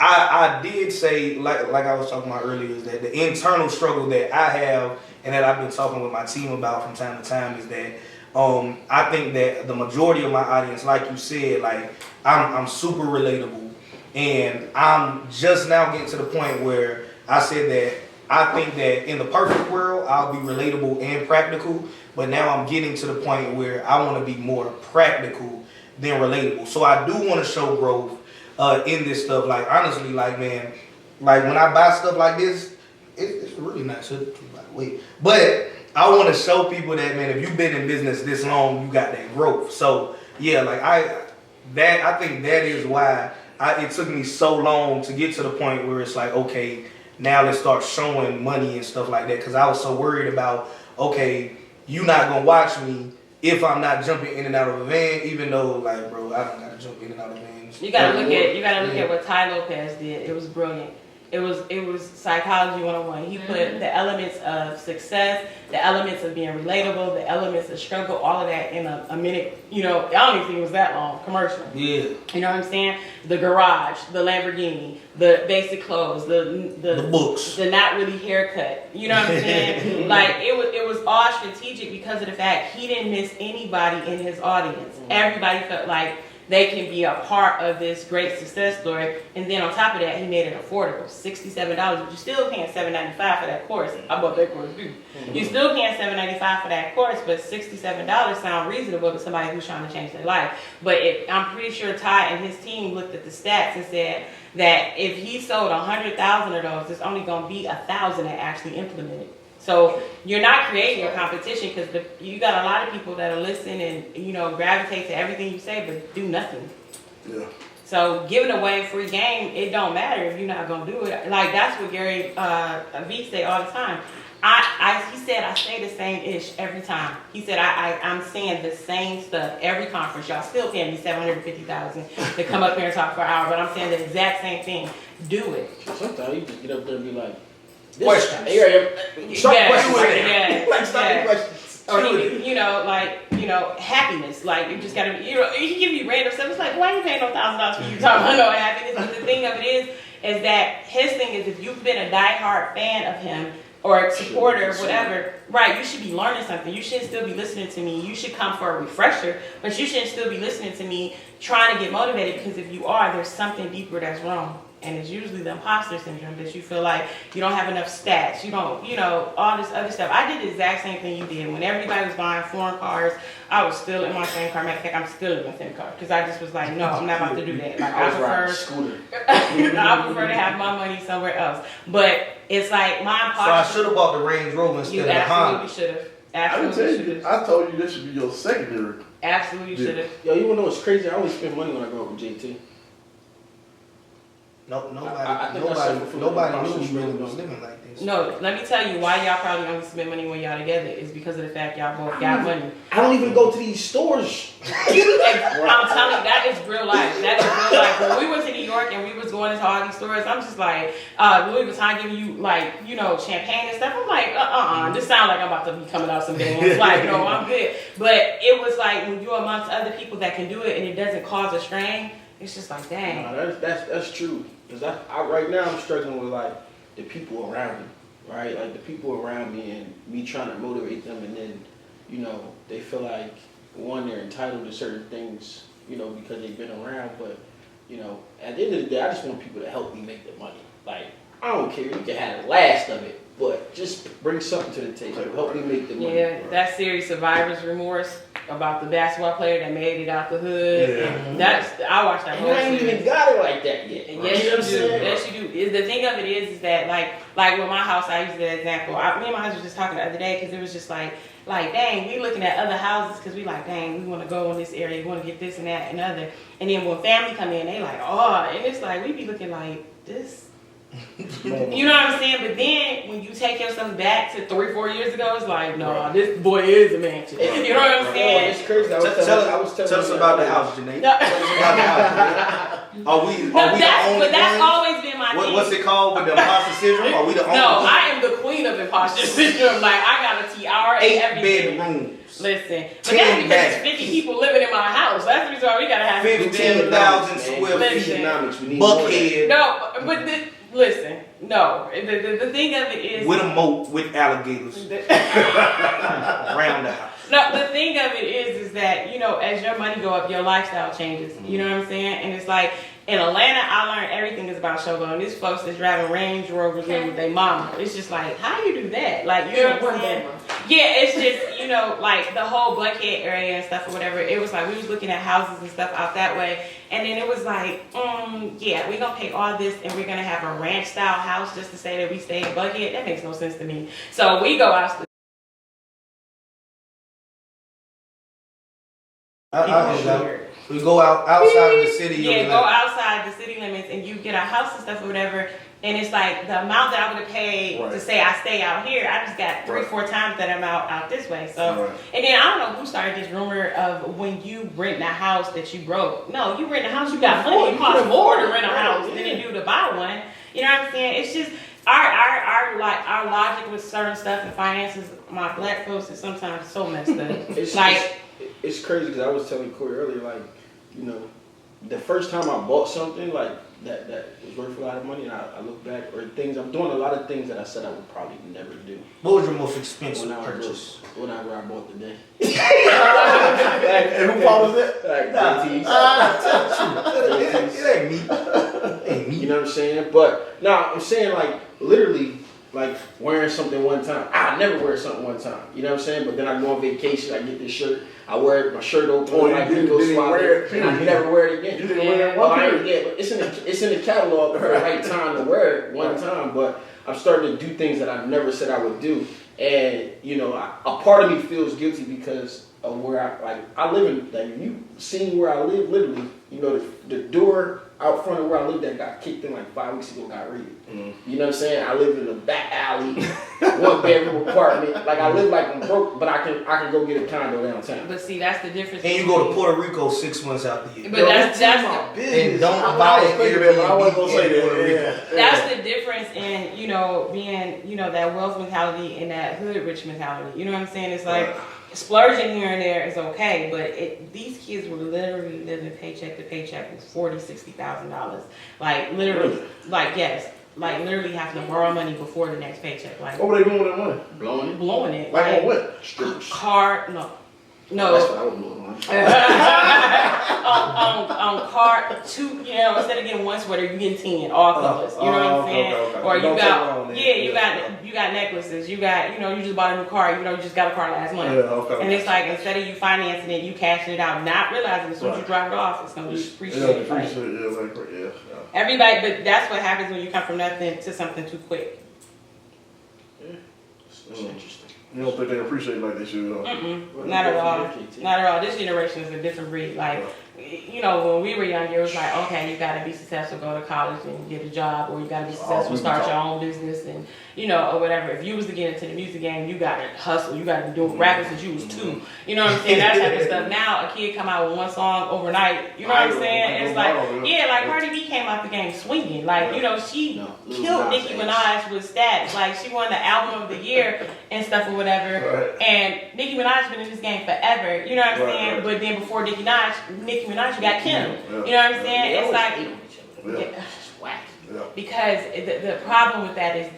I did say, like I was talking about earlier, is that the internal struggle that I have and that I've been talking with my team about from time to time is that I think that the majority of my audience, like you said, like I'm super relatable, and I'm just now getting to the point where I said that I think that in the perfect world I'll be relatable and practical, but now I'm getting to the point where I want to be more practical than relatable. So I do want to show growth in this stuff. Like honestly, like man, like when I buy stuff like this, it's really nice, by the way. But I want to show people that, man, if you've been in business this long, you got that growth. So yeah, like I think that is why it took me so long to get to the point where it's like, okay, now let's start showing money and stuff like that. Because I was so worried about, okay, you not gonna watch me if I'm not jumping in and out of a van, even though, like, bro, I don't gotta jump in and out of vans. You gotta look at what Ty Lopez did. It was brilliant. It was psychology 101. He put the elements of success, the elements of being relatable, the elements of struggle, all of that in a minute. I don't even think it was that long commercial. Yeah. You know what I'm saying? The garage, the Lamborghini, the basic clothes, the books, the not really haircut. You know what I'm saying? Like it was all strategic because of the fact he didn't miss anybody in his audience. Everybody felt like they can be a part of this great success story. And then on top of that, he made it affordable. $67, but you still paying $7.95 for that course. I bought that course too. You still paying $7.95 for that course, but $67 sound reasonable to somebody who's trying to change their life. But I'm pretty sure Ty and his team looked at the stats and said that if he sold 100,000 of those, there's only going to be 1,000 that actually implemented. So you're not creating your competition because you got a lot of people that'll listen and, you know, gravitate to everything you say, but do nothing. Yeah. So giving away free game, it don't matter if you're not gonna do it. Like that's what Gary Vee say all the time. He said I say the same ish every time. He said I'm saying the same stuff every conference. Y'all still paying me $750,000 to come up here and talk for an hour, but I'm saying the exact same thing. Do it. Sometimes you just get up there and be like, Questions. Start Yeah, questions. yeah, Like, start yeah. questions. You know, like, you know, happiness. Like, you just gotta, you know, he can give you random stuff. It's like, why you paying no $1,000 for you talking about no happiness? But the thing of it is that his thing is if you've been a diehard fan of him or a supporter or whatever, right, you should be learning something. You shouldn't still be listening to me. You should come for a refresher, but you shouldn't still be listening to me trying to get motivated because if you are, there's something deeper that's wrong. And it's usually the imposter syndrome that you feel like you don't have enough stats. You don't, you know, all this other stuff. I did the exact same thing you did. When everybody was buying foreign cars, I was still in my same car. Matter of fact, I'm still in my same car. Because I just was like, no, I'm not about to do that. Like, I was riding a scooter. I prefer to have my money somewhere else. But it's like my imposter. So I should have bought the Range Rover instead You of the Honda. absolutely should have. I didn't Absolutely tell should you. have. I told you this should be your secondary. Absolutely should have. Yo, you wanna know what's crazy? I only spend money when I go out with JT. I think I suffer from Nobody imposter knew we really syndrome. was living like this. No, let me tell you why y'all probably only spend money when y'all together is because of the fact y'all both got money. I don't even go to these stores. I'm telling you, that is real life. That is real life. When we went to New York and we was going into all these stores, I'm just like, Louis Vuitton giving you like, you know, champagne and stuff. I'm like, this sounds like I'm about to be coming out some days. Like, no, I'm good. But it was like when you're amongst other people that can do it and it doesn't cause a strain, it's just like, dang. No, that's true. Cause I right now I'm struggling with like the people around me, right? Like the people around me and me trying to motivate them, and then, you know, they feel like one, they're entitled to certain things, you know, because they've been around. But, you know, at the end of the day, I just want people to help me make the money. Like, I don't care, you can have the last of it, but just bring something to the table. Help me make the money. Yeah, that series Survivor's Remorse about the basketball player that made it out the hood. Yeah. I watched that And whole you ain't series. even got it like that yet. Yes, You know what I'm you do. saying? Yes, you do. The thing of it is that like with my house, I use that example. Me and my husband were just talking the other day because it was just like, dang, we looking at other houses because we like, dang, we want to go in this area, we want to get this and that and other. And then when family come in, they like, oh, and it's like we be looking like this. You know what I'm saying? But then when you take yourself back to 3-4 years ago, it's like, no, this boy is a mansion. You know what I'm saying? It's crazy. I was telling Tell us you about the earlier. house, Janae. No. Tell us about the house. Are we the only That's ones? always been my thing. What's it called with the imposter syndrome? Are we the only No, ones? I am the queen of imposter syndrome. Like, I got a tiara and 8 everything. bedrooms. Listen, but 10 that's because bags. it's 50 people living in my house. That's the reason why we gotta have 15,000 square Listen. feet. Economics, we need more of that. Buckhead. No, but listen, no. The thing of it is With a moat with alligators around the house. No, the thing of it is that, you know, as your money go up, your lifestyle changes. You know what I'm saying? And it's like, in Atlanta, I learned everything is about showboating. These folks that's driving Range Rovers in with their mama. It's just like, how do you do that? Like, you know what I'm saying? Yeah, it's just, you know, like the whole Buckhead area and stuff or whatever. It was like, we was looking at houses and stuff out that way. And then it was like, yeah, we're going to pay all this and we're going to have a ranch style house just to say that we stay in Buckhead. That makes no sense to me. So we go out. We go outside of the city. Yeah, go outside the city limits and you get a house and stuff or whatever. And it's like the amount that I would have paid to say I stay out here, I just got 3-4 times that amount out this way. So, and then I don't know who started this rumor of when you rent a house that you broke. No, you rent a house, you got money. It costs more to rent a house than it do to buy one. You know what I'm saying? It's just our logic with certain stuff and finances. My black folks is sometimes so messed up. It's crazy because I was telling Corey earlier, like, you know, the first time I bought something like that was worth a lot of money, and I look back, or things, I'm doing a lot of things that I said I would probably never do. What was your most expensive purchase? Whenever I bought the day. And who follows it? Like, It ain't me. It ain't me. You know what I'm saying? But, no, I'm saying, like, literally, like, wearing something one time. I never wear something one time. You know what I'm saying? But then I go on vacation, I get this shirt, I wear my shirt open, like, didn't wear it, and I never wear it again. You didn't wear it one time? Yeah, but it's in the catalog for the right time to wear it one time, but I'm starting to do things that I never said I would do. And you know, a part of me feels guilty because of where I live in. Like you seen where I live, literally. You know, the door out front of where I live that got kicked in like 5 weeks ago got raided. You know what I'm saying? I live in a back alley, 1-bedroom apartment. Like I live like I'm broke, but I can go get a condo downtown. But see, that's the difference. And you go to Puerto Rico 6 months out the year. But that's my the, business. And don't I buy was an thinking that, but I wasn't gonna say Airbnb in Puerto that. Rico. that's the difference in, you know, being, you know, that wealth mentality and that hood rich mentality. You know what I'm saying? It's like splurging here and there is okay, but these kids were literally living paycheck to paycheck with $40,000-$60,000. Like literally, like yes, like literally having to borrow money before the next paycheck. Like What were they doing with that money? Blowing it. Like on what? Strippers. Car, no. That's what I was blowing on. on card two, you know, instead of getting one sweater, you getting 10, all colors. You know what I'm saying? Okay. Or you Don't take got, long then. you got necklaces. You got, you know, you just bought a new car. You know, you just got a car last month. Yeah, okay. And it's like instead of you financing it, you cashing it out, not realizing as soon as you drop it off, it's gonna be appreciated. Right? Yeah. Everybody, but that's what happens when you come from nothing to something too quick. It's interesting. You don't think they appreciate it like they should? Huh? Not at all. Not at all. This generation is a different breed. Like, you know, when we were younger, it was like, okay, you got to be successful, go to college and get a job, or you got to be successful, start your own business, and you know, or whatever. If you was to get into the music game, you got to hustle. You got to be doing rapping since you was 2. You know what I'm saying? That type of stuff. Now, a kid come out with one song overnight. You know what I'm saying? It's like, yeah, like Cardi B came out the game swinging. Like, you know, she killed Nicki Minaj with stats. Like, she won the album of the year and stuff or whatever. Right. And Nicki Minaj been in this game forever. You know what I'm saying? Right. But then before Nicki Minaj, you got Kim. Yeah. You know what I'm saying? It's like, It's whack. because the problem with that is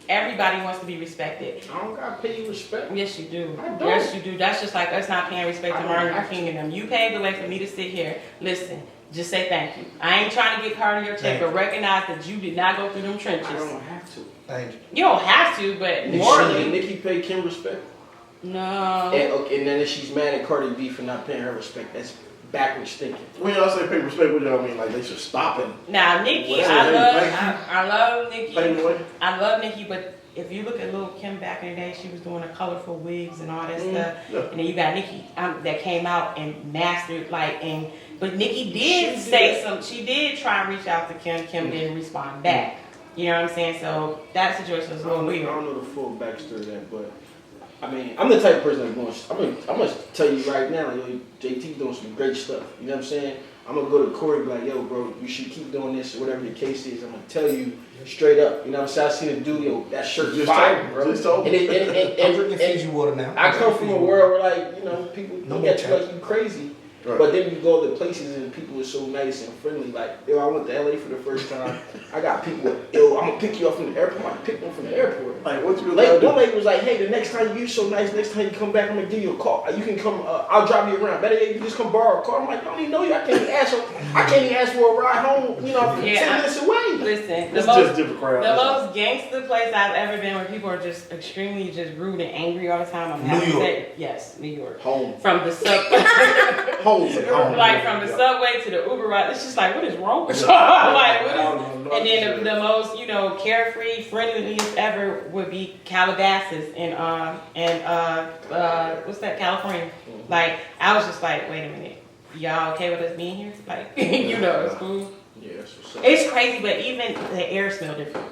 everybody wants to be respected. I don't gotta pay you respect. Yes, you do. I don't. Yes, you do. That's just like us not paying respect I to don't Martin have Luther King and them. You paved the way for me to sit here. Listen, just say thank you. I ain't trying to get card on your check, but recognize that you did not go through them trenches. I don't have to. Thank you. You don't have to, but Did morally, Nicki pay Kim respect? no. And then if she's mad at Cardi B for not paying her respect, that's backwards thinking. When y'all say pay respect, what y'all mean? Like they should stop it? Now, Nicki, Whatever, I thank love Nicki. Pay the way? I love Nicki, but if you look at Lil' Kim back in the day, she was doing the colorful wigs and all that stuff. Yeah. And then you got Nicki that came out and mastered but Nicki did she did try and reach out to Kim. Kim didn't respond back. You know what I'm saying? So that situation was a little I weird. don't know the full backstory of that, but I mean, I'm the type of person that's going. I'm gonna tell you right now, yo, JT's doing some great stuff. You know what I'm saying? I'm gonna go to Corey and be like, yo, bro, you should keep doing this, or whatever the case is. I'm gonna tell you straight up. You know what I'm saying? I seen a dude, yo, that shirt Just fire, told- bro. just told And, I'm drinking Fiji water now. I come from a world where, like, you know, people No look more at you chat. like you crazy. Right. But then you go to places and people are so nice and friendly. Like, yo, I went to LA for the first time. I got people, yo, I'm gonna pick you up from the airport. I'm gonna pick one from the airport. Like what you Like, gonna one lady was like, hey, the next time you're so nice, next time you come back, I'm gonna give you a call. You can come, I'll drive you around. Better yet, you can just come borrow a car. I'm like, I don't even know you. I can't even ask for a ride home, you know, 10 minutes away. Listen, It's just different crowd. the most gangster place I've ever been where people are just extremely just rude and angry all the time. I'm happy to York. say, yes, New York. Home. From the subway, like from the subway to the Uber ride, it's just like, what is wrong with y'all? Like, what is? And then the most, you know, carefree, friendliest ever would be Calabasas and what's that, California? Like, I was just like, wait a minute, y'all okay with us being here? Like, you know, it's cool. Yeah, that's what's up. It's crazy, but even the air smell different.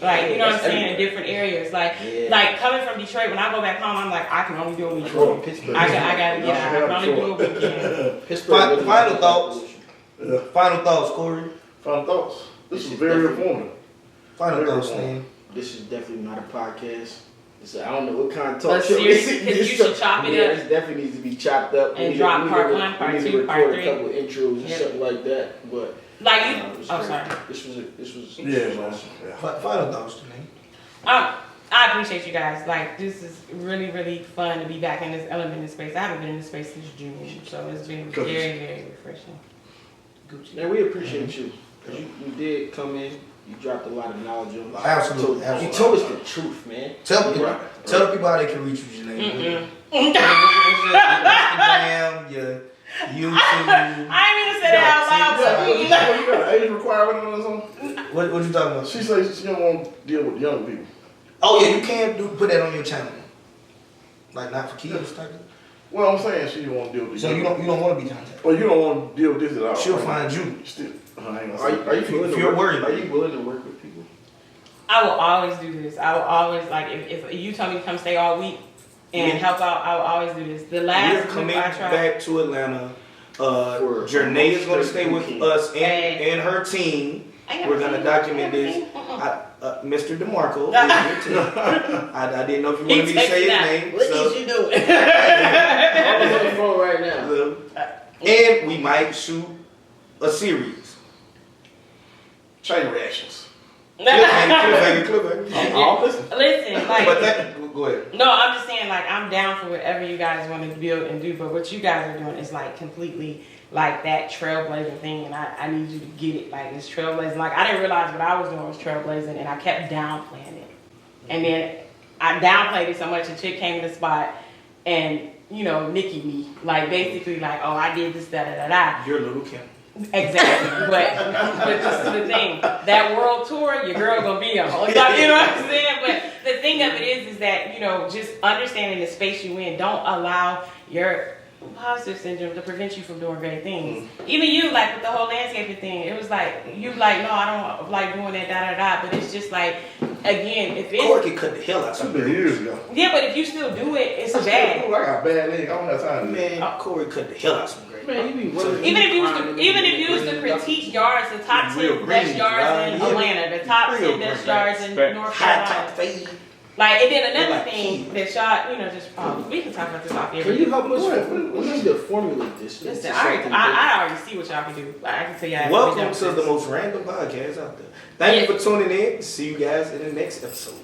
Like, you know what I'm saying? In different areas. Like, like coming from Detroit, when I go back home, I'm like, I can only do a weekend. Pittsburgh. I can only do a weekend. Pittsburgh. Final thoughts. Final thoughts, Corey. Final thoughts. This is very informative. Final thoughts, Stan. This is definitely not a podcast. I don't know what kind of talk But show seriously, this is. 'cause you should chop it Yeah, up. this definitely needs to be chopped up. And drop part 1, part 2, part 3. A couple of intros and something like that. But Like, you, it was oh, great. sorry. This was Yeah, man. awesome. Final thoughts, Stan. I appreciate you guys. Like, this is really, really fun to be back in this element space. I haven't been in this space since June, so it's been very, very refreshing. Gucci. And we appreciate you. 'Cause you did come in. You dropped a lot of knowledge on us. Absolutely, You absolutely. told us the truth, man. Tell the people how they can reach you, Janae. Instagram, your YouTube. I ain't even say that out loud. You got an age requirement on this one? What you talking about? She says she don't want to deal with young people. Oh yeah, you can put that on your channel. Like not for kids type of. Well, I'm saying she don't want to deal with this. So you don't want to be contacted. Well, you don't want to deal with this at all. She'll right? find you. Still, I ain't gonna Are say you, are you willing If to you're work? worried. Are you willing to work with people? I will always do this. I will always like if you tell me to come stay all week and help out, I will always do this. The We're last coming group I tried. back to Atlanta. For Janae is going to stay with weekend. us Hey. and her team. I got We're going to everything. document this. Mr. DeMarco is here too. I didn't know if you wanted me to say his name. So, you doing? I'm on the phone right now. and we might shoot a series. chain reactions. Cliffhanger. I'll listen. Listen, like. But that, go ahead. No, I'm just saying, like, I'm down for whatever you guys want to build and do, but what you guys are doing is, like, completely, like, that trailblazing thing, and I need you to get it. Like, it's trailblazing. Like, I didn't realize what I was doing was trailblazing, and I kept downplaying it. And then I downplayed it so much, a chick came in the spot and, you know, Nikki me. Like, basically, like, oh, I did this, da-da-da-da. You're Little Kim. Exactly, but this is the thing. That world tour, your girl gonna be on. Like, you know what I'm saying? But the thing of it is that, you know, just understanding the space you in, don't allow your imposter syndrome to prevent you from doing great things. Even you, like with the whole landscaping thing, it was like you like, no, I don't like doing that, da da da. But it's just like, again, if Corey it's can cut the hell out of That's something. been years ago. yeah, but if you still do it, it's I bad. got bad leg. I don't have time to do that. Man, Corey cut the hell out of some great. Man, you be willing. Even if you was to critique yards, the top Real 10 best green, yards in yeah. Atlanta, the top Real 10 best green. yards in Facts. North High Carolina. top fade. Like, and then another Like thing key. that y'all, you know, just we can talk about this off here. Can you help us? Go ahead. We need to formulate this. Listen, into I something I already see what y'all can do. I can tell y'all. Welcome to the most random podcast out there. Thank you for tuning in. See you guys in the next episode.